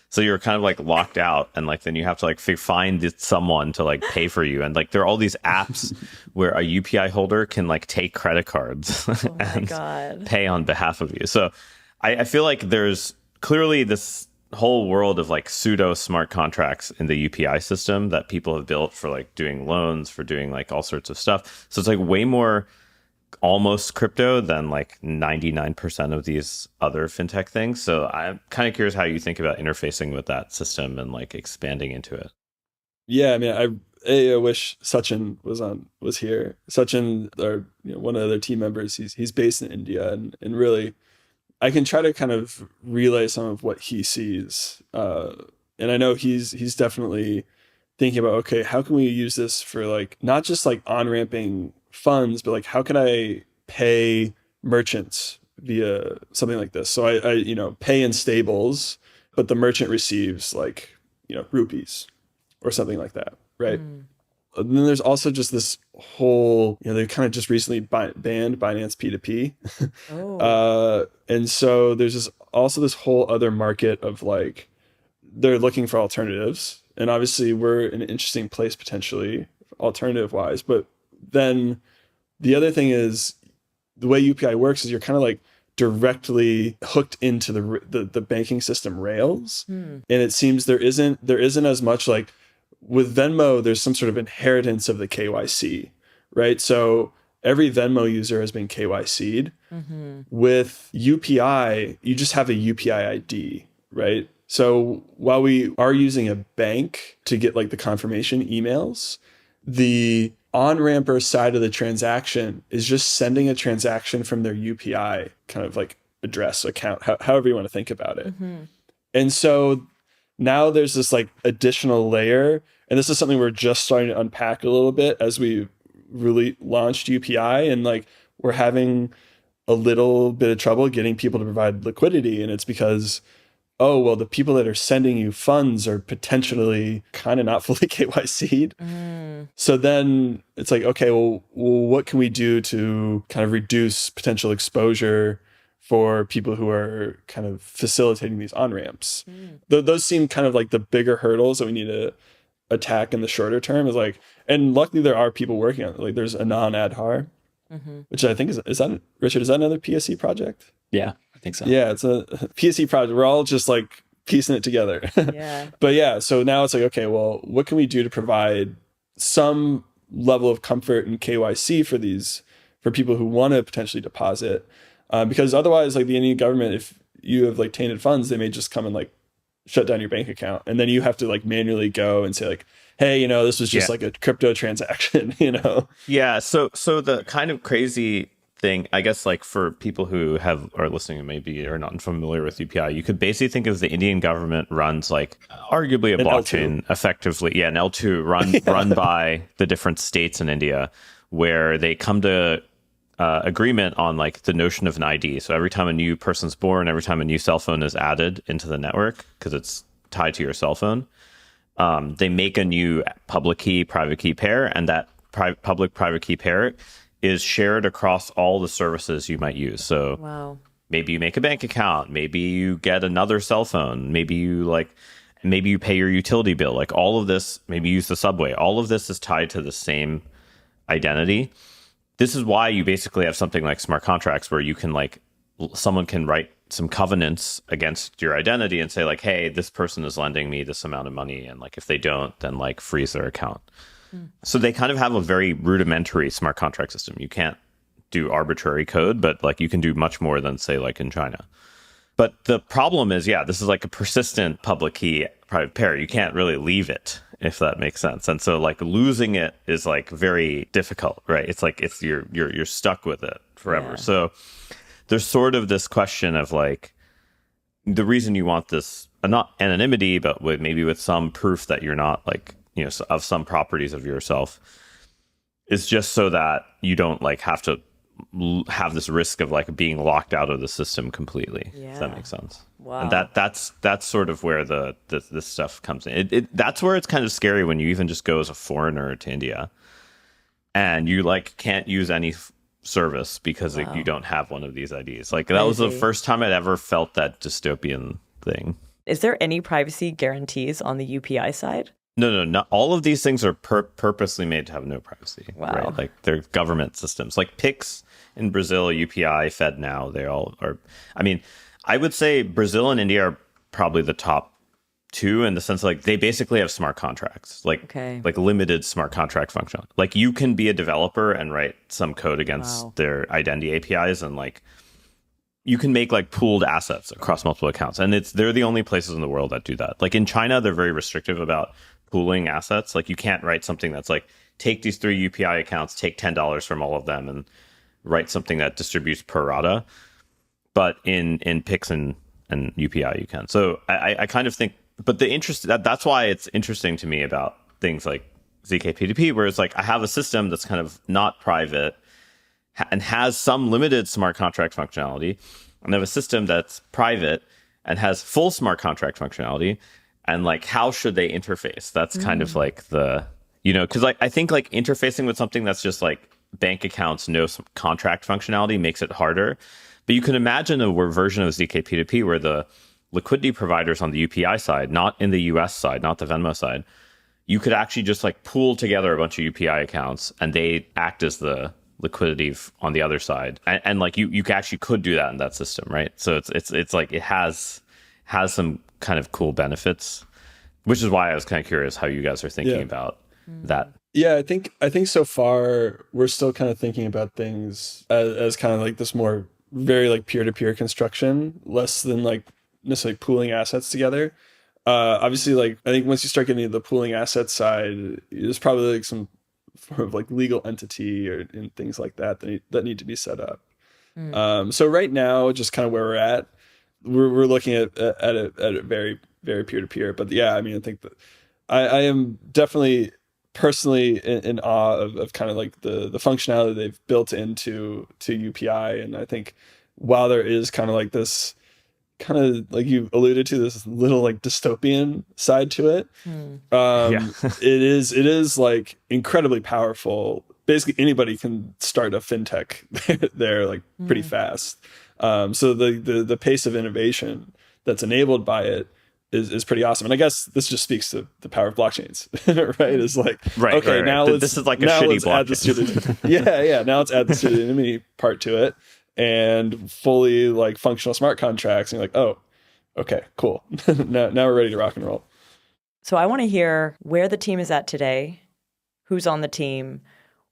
So you're kind of like locked out, and like then you have to like find someone to like pay for you, and like there are all these apps where a UPI holder can like take credit cards and pay on behalf of you. So I feel like there's clearly this whole world of like pseudo smart contracts in the UPI system that people have built for like doing loans, for doing like all sorts of stuff. So it's like way more almost crypto than like 99% of these other fintech things. So I'm kind of curious how you think about interfacing with that system and like expanding into it. Yeah, I mean, I wish Sachin was here. Sachin, our one of the other team members, he's based in India, and really, I can try to kind of relay some of what he sees. And I know he's definitely thinking about, okay, how can we use this for like not just like on-ramping funds, but like how can I pay merchants via something like this? So I pay in stables, but the merchant receives like rupees or something like that, right? And then there's also just this whole, they kind of just recently banned Binance P2P. And so there's also this whole other market of like, they're looking for alternatives. And obviously we're in an interesting place potentially alternative wise. But then the other thing is the way UPI works is you're kind of like directly hooked into the banking system rails. And it seems there isn't as much like, with Venmo, there's some sort of inheritance of the KYC, right? So every Venmo user has been KYC'd. With UPI, you just have a UPI ID, right? So while we are using a bank to get like the confirmation emails, the on-ramper side of the transaction is just sending a transaction from their UPI kind of like address account, however you want to think about it. And so now there's this like additional layer, and this is something we're just starting to unpack a little bit as we really launched UPI, and like we're having a little bit of trouble getting people to provide liquidity. And it's because, oh, well, the people that are sending you funds are potentially kind of not fully KYC'd. So then it's like, okay, well, what can we do to kind of reduce potential exposure for people who are kind of facilitating these on-ramps? Those seem kind of like the bigger hurdles that we need to attack in the shorter term. Is like, and luckily there are people working on it. Like there's Anon Adhar, which I think is that, Richard, is that another PSE project? Yeah, I think so. Yeah, it's a PSE project. We're all just like piecing it together. But yeah, so now it's like, okay, well, what can we do to provide some level of comfort and KYC for people who want to potentially deposit? Because otherwise, like the Indian government, if you have like tainted funds, they may just come and like shut down your bank account. And then you have to like manually go and say like, hey, this was just like a crypto transaction, Yeah. So the kind of crazy thing, I guess, like for people who are listening and maybe are not familiar with UPI, you could basically think of the Indian government runs like arguably a blockchain L2. Effectively. Yeah, an L2 run by the different states in India, where they come to agreement on like the notion of an ID. So every time a new person's born, every time a new cell phone is added into the network, because it's tied to your cell phone, they make a new public key, private key pair, and that public private key pair is shared across all the services you might use. So maybe you make a bank account, maybe you get another cell phone, maybe you pay your utility bill, like all of this, maybe you use the subway. All of this is tied to the same identity. This is why you basically have something like smart contracts, where you can someone can write some covenants against your identity and say like, hey, this person is lending me this amount of money, and like if they don't, then like freeze their account. So they kind of have a very rudimentary smart contract system. You can't do arbitrary code, but like you can do much more than say like in China. But the problem is, this is like a persistent public key private pair. You can't really leave it, if that makes sense. And so like losing it is like very difficult, right? It's like you're stuck with it forever. So there's sort of this question of like, the reason you want this, not anonymity, but maybe with some proof that you're not like, of some properties of yourself, is just so that you don't like have to have this risk of like being locked out of the system completely, if that makes sense. And that's sort of where this stuff comes in. That's where it's kind of scary when you even just go as a foreigner to India and you like can't use any service because you don't have one of these IDs. Like that was the first time I'd ever felt that dystopian thing. Is there any privacy guarantees on the UPI side? No, not all of these things are purposely made to have no privacy. Right? Like they're government systems, like Pix in Brazil, UPI, FedNow. They all are. I mean, I would say Brazil and India are probably the top two in the sense like they basically have smart contracts, like limited smart contract function. Like you can be a developer and write some code against their identity APIs, and like you can make like pooled assets across multiple accounts. And they're the only places in the world that do that. Like in China, they're very restrictive about pooling assets. Like you can't write something that's like, take these 3 UPI accounts, take $10 from all of them, and write something that distributes per rata. But in Pix and UPI, you can. So I kind of think, but that's why it's interesting to me about things like ZKP2P, where it's like I have a system that's kind of not private and has some limited smart contract functionality, and I have a system that's private and has full smart contract functionality. And like, how should they interface? That's kind of like the, because like I think like interfacing with something that's just like bank accounts, no contract functionality makes it harder. But you can imagine a version of ZKP2P where the liquidity providers on the UPI side, not in the US side, not the Venmo side, you could actually just like pool together a bunch of UPI accounts and they act as the liquidity on the other side. And like you actually could do that in that system, right? So it's like it has some kind of cool benefits, which is why I was kind of curious how you guys are thinking about that. Yeah, I think so far we're still kind of thinking about things as kind of like this more very like peer-to-peer construction, less than like necessarily pooling assets together. Obviously, like I think once you start getting into the pooling asset side, there's probably like some form of like legal entity and things like that that need to be set up. So right now, just kind of where we're at, we're looking at it very, very peer-to-peer. But yeah, I mean, I think that I am definitely personally in awe of kind of like the functionality they've built into UPI. And I think while there is kind of like this kind of like you alluded to, this little like dystopian side to it, it is like incredibly powerful. Basically anybody can start a fintech there like pretty fast. So the pace of innovation that's enabled by it is pretty awesome. And I guess this just speaks to the power of blockchains, right? It's like, okay, now this is like a shitty blockchain. Now let's add the pseudonymity part to it and fully like functional smart contracts. And you're like, oh, okay, cool. now we're ready to rock and roll. So I want to hear where the team is at today, who's on the team,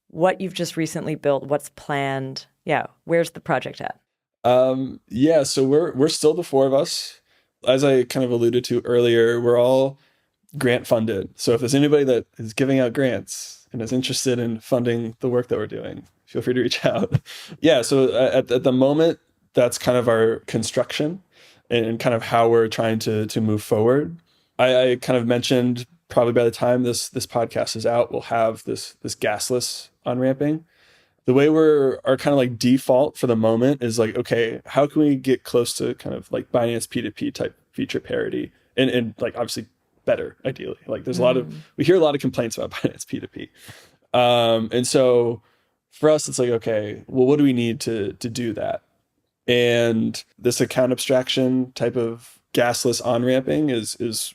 what you've just recently built, what's planned. Yeah, where's the project at? So we're still the 4 of us. As I kind of alluded to earlier, we're all grant funded. So if there's anybody that is giving out grants and is interested in funding the work that we're doing, feel free to reach out. So at the moment, that's kind of our construction and kind of how we're trying to move forward. I kind of mentioned probably by the time this podcast is out, we'll have this gasless on-ramping. The way our kind of like default for the moment is like, okay, how can we get close to kind of like Binance P2P type feature parity and like obviously better ideally. Like there's we hear a lot of complaints about Binance P2P. And so for us, it's like, okay, well, what do we need to do that? And this account abstraction type of gasless on-ramping is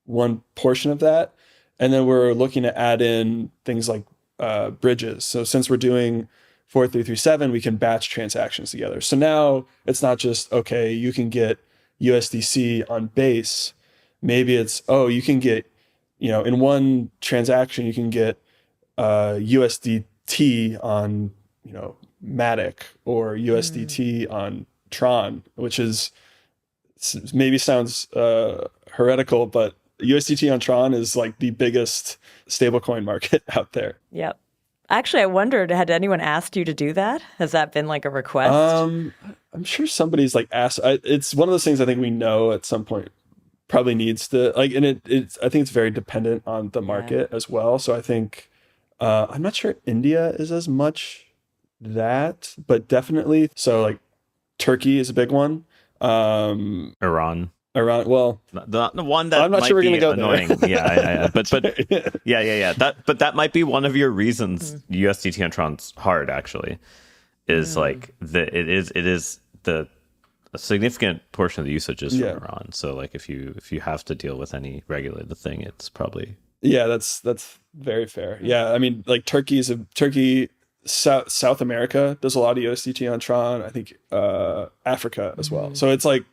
one portion of that. And then we're looking to add in things like bridges. So since we're doing 4337, we can batch transactions together. So now it's not just, okay, you can get USDC on base. Maybe it's, you can get, in one transaction, you can get USDT on, Matic or USDT on Tron, which is maybe sounds heretical, but USDT on Tron is like the biggest stablecoin market out there. Yep. Actually, I wondered, had anyone asked you to do that? Has that been like a request? I'm sure somebody's like asked. It's one of those things I think we know at some point probably needs to like, and I think it's very dependent on the market as well. So I think I'm not sure India is as much that, but definitely. So like Turkey is a big one. Iran. Well, the one that I'm not might sure we're be gonna go annoying. There. But that might be one of your reasons USDT on Tron's hard actually is like it is a significant portion of the usage is from Iran. So like if you have to deal with any regulated thing, it's probably that's very fair. Yeah, I mean like Turkey South America does a lot of USDT on Tron. I think Africa as well. So it's like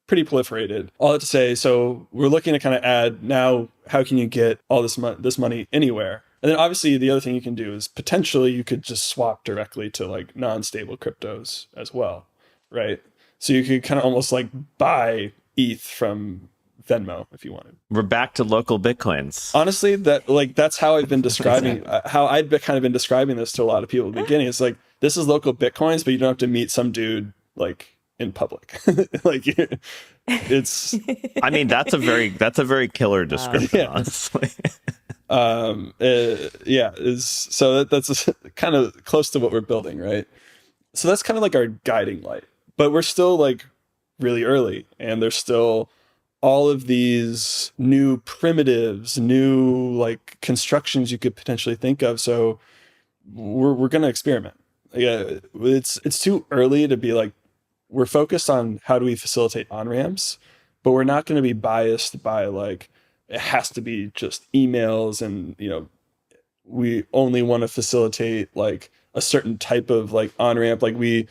pretty proliferated. All that to say, so we're looking to kind of add now, how can you get all this money anywhere? And then obviously the other thing you can do is potentially you could just swap directly to like non-stable cryptos as well, right? So you could kind of almost like buy ETH from Venmo if you wanted. We're back to local Bitcoins. Honestly, that's how I've been describing, how I'd kind of been describing this to a lot of people at the beginning. It's like, this is local Bitcoins, but you don't have to meet some dude like in public. Like it's, I mean, that's a very killer description, yeah. honestly. So that's kind of close to what we're building, right? So that's kind of like our guiding light, but we're still like really early, and there's still all of these new primitives, new like constructions you could potentially think of. So we're going to experiment. Yeah, it's too early to be like, we're focused on how do we facilitate on-ramps, but we're not going to be biased by like, it has to be just emails and, we only want to facilitate like a certain type of like on-ramp. Like we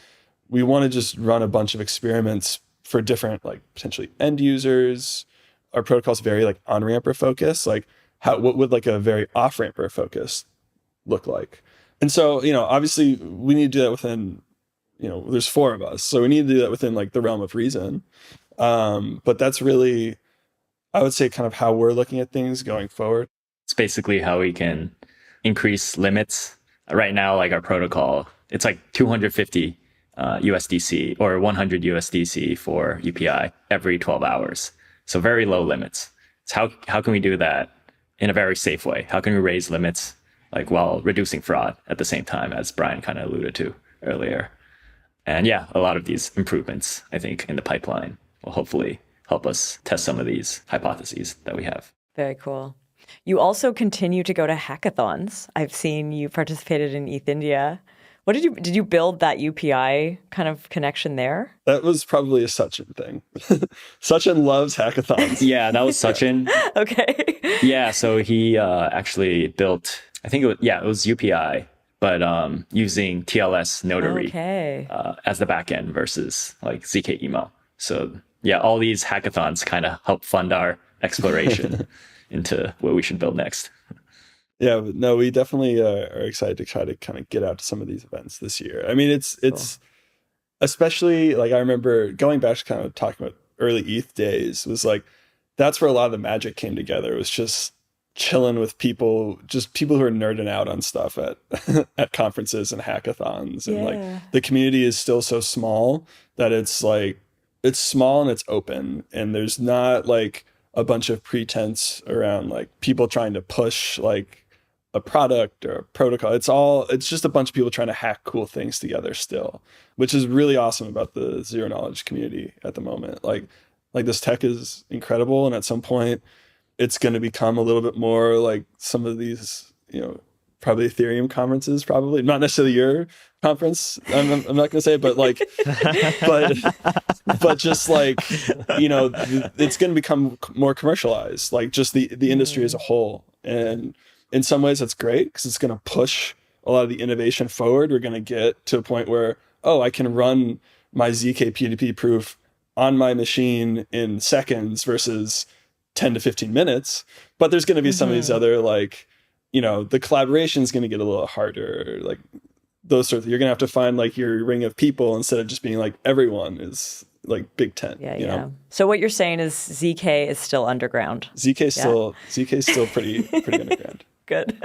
want to just run a bunch of experiments for different like potentially end users. Our protocol's very like on-ramper focused. Like what would like a very off-ramper focus look like? And so, obviously we need to do that within, there's 4 of us. So we need to do that within like the realm of reason. But that's really, I would say, kind of how we're looking at things going forward. It's basically how we can increase limits. Right now, like our protocol, it's like 250 USDC or 100 USDC for UPI every 12 hours. So very low limits. So how can we do that in a very safe way? How can we raise limits like while reducing fraud at the same time, as Brian kind of alluded to earlier? And yeah, a lot of these improvements, I think, in the pipeline will hopefully help us test some of these hypotheses that we have. Very cool. You also continue to go to hackathons. I've seen you participated in ETH India. What did you build that UPI kind of connection there? That was probably a Sachin thing. Sachin loves hackathons. Yeah, that was Sachin. Okay. Yeah, so he actually built, I think it was UPI, but using TLS Notary as the backend versus like ZK email. So yeah, all these hackathons kind of help fund our exploration into what we should build next. Yeah, no, we definitely are excited to try to kind of get out to some of these events this year. I mean, it's cool. Especially like I remember going back to kind of talking about early ETH days, was like, that's where a lot of the magic came together. It was just chilling with people, just people who are nerding out on stuff at at conferences and hackathons. And like the community is still so small that it's like, it's small and it's open, and there's not like a bunch of pretense around like people trying to push like a product or a protocol. It's just a bunch of people trying to hack cool things together still, which is really awesome about the zero knowledge community at the moment. Like this tech is incredible, and at some point it's going to become a little bit more like some of these, probably Ethereum conferences, probably not necessarily your conference. I'm not going to say it, but like, but just like, it's going to become more commercialized, like just the industry as a whole. And in some ways that's great because it's going to push a lot of the innovation forward. We're going to get to a point where, I can run my ZKP2P proof on my machine in seconds versus 10 to 15 minutes. But there's going to be some of these other like, the collaboration is going to get a little harder, like those sorts of, you're going to have to find like your ring of people instead of just being like everyone is like Big Tent. Yeah. So what you're saying is ZK is still underground. ZK is still pretty underground. Good.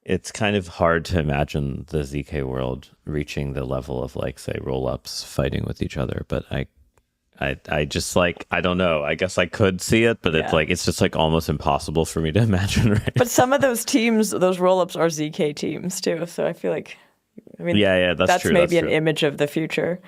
It's kind of hard to imagine the ZK world reaching the level of like, say, roll-ups fighting with each other. But I just like, I don't know. I guess I could see it, but it's just like almost impossible for me to imagine. Right? But some of those teams, those roll-ups are ZK teams too. So I feel like, that's true. Maybe an image of the future.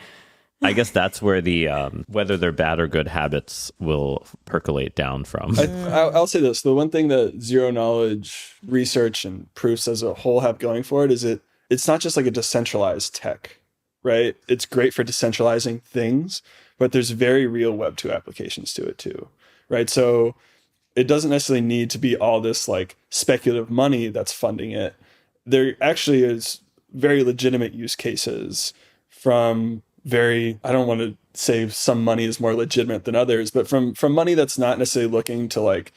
I guess that's where the whether they're bad or good habits will percolate down from. I'll say this. The one thing that zero knowledge research and proofs as a whole have going for it is it's not just like a decentralized tech, right? It's great for decentralizing things, but there's very real Web 2 applications to it too, right? So it doesn't necessarily need to be all this like speculative money that's funding it. There actually is very legitimate use cases from I don't want to say some money is more legitimate than others, but from money that's not necessarily looking to like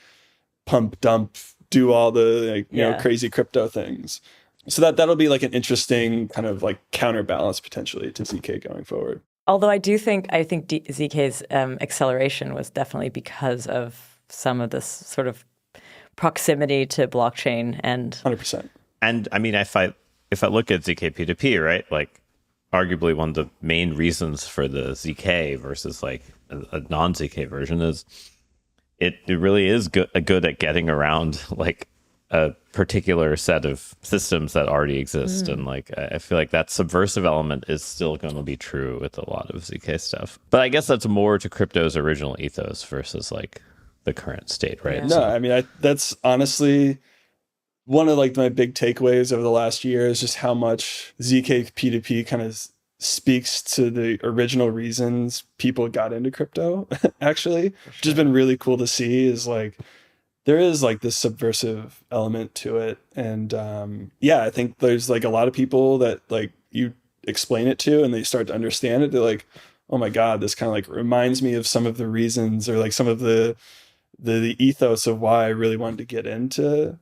pump, dump, do all the crazy crypto things. So that'll be like an interesting kind of like counterbalance potentially to ZK going forward. Although I think ZK's acceleration was definitely because of some of this sort of proximity to blockchain and 100%. And I mean, if I look at ZKP2P, right, like arguably one of the main reasons for the ZK versus like a non-ZK version is it really is good at getting around like a particular set of systems that already exist. And like, I feel like that subversive element is still going to be true with a lot of ZK stuff. But I guess that's more to crypto's original ethos versus like the current state, right? Yeah. No, I mean, that's honestly one of like my big takeaways over the last year is just how much ZKP2P kind of speaks to the original reasons people got into crypto, actually, which has been really cool to see is like, there is like this subversive element to it. And I think there's like a lot of people that like you explain it to and they start to understand it. They're like, oh my God, this kind of like reminds me of some of the reasons or like some of the ethos of why I really wanted to get into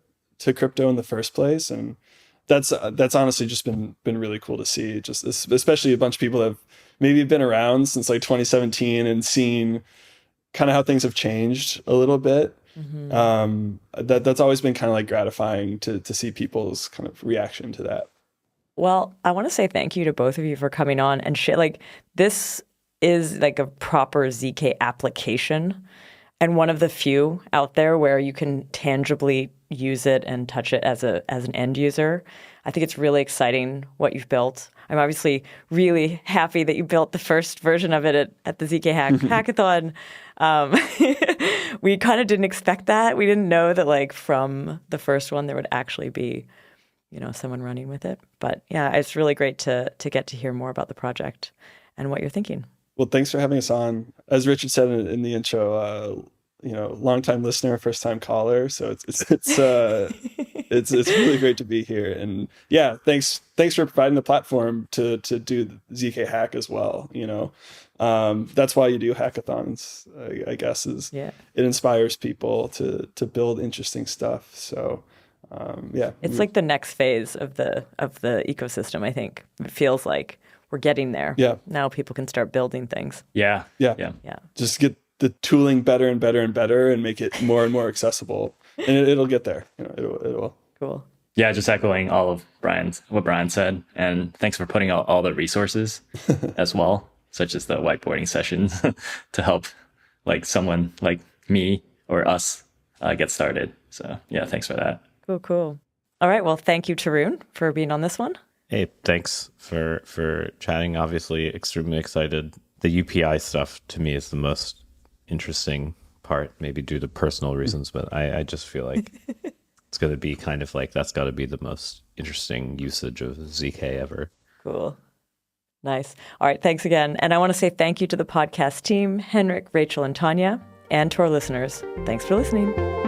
crypto in the first place. And that's honestly just been really cool to see, just especially a bunch of people that have maybe been around since like 2017 and seen kind of how things have changed a little bit. That's always been kind of like gratifying to see people's kind of reaction to that. Well, I want to say thank you to both of you for coming on and share. Like, this is like a proper ZK application and one of the few out there where you can tangibly use it and touch it as an end user. I think it's really exciting what you've built. I'm obviously really happy that you built the first version of it at the ZK hackathon. We kind of didn't expect that. We didn't know that like from the first one there would actually be, someone running with it. But yeah, it's really great to get to hear more about the project and what you're thinking. Well, thanks for having us on. As Richard said in the intro, longtime listener, first time caller. So it's really great to be here. And yeah, thanks for providing the platform to do the ZK hack as well. That's why you do hackathons, I guess, is it inspires people to build interesting stuff. So it's like the next phase of the ecosystem. I think it feels like we're getting there. Yeah. Now people can start building things. Yeah. Just get the tooling better and better and better and make it more and more accessible. And it'll get there. It will. Cool. Yeah, just echoing all of what Brian said. And thanks for putting out all the resources as well, such as the whiteboarding sessions to help like someone like me or us get started. So yeah, thanks for that. Cool. All right. Well, thank you, Tarun, for being on this one. Hey, thanks for chatting. Obviously, extremely excited. The UPI stuff to me is the most interesting part, maybe due to personal reasons, but I just feel like it's going to be kind of like that's got to be the most interesting usage of ZK ever. Cool. Nice. All right. Thanks again. And I want to say thank you to the podcast team, Henrik, Rachel, and Tanya, and to our listeners. Thanks for listening.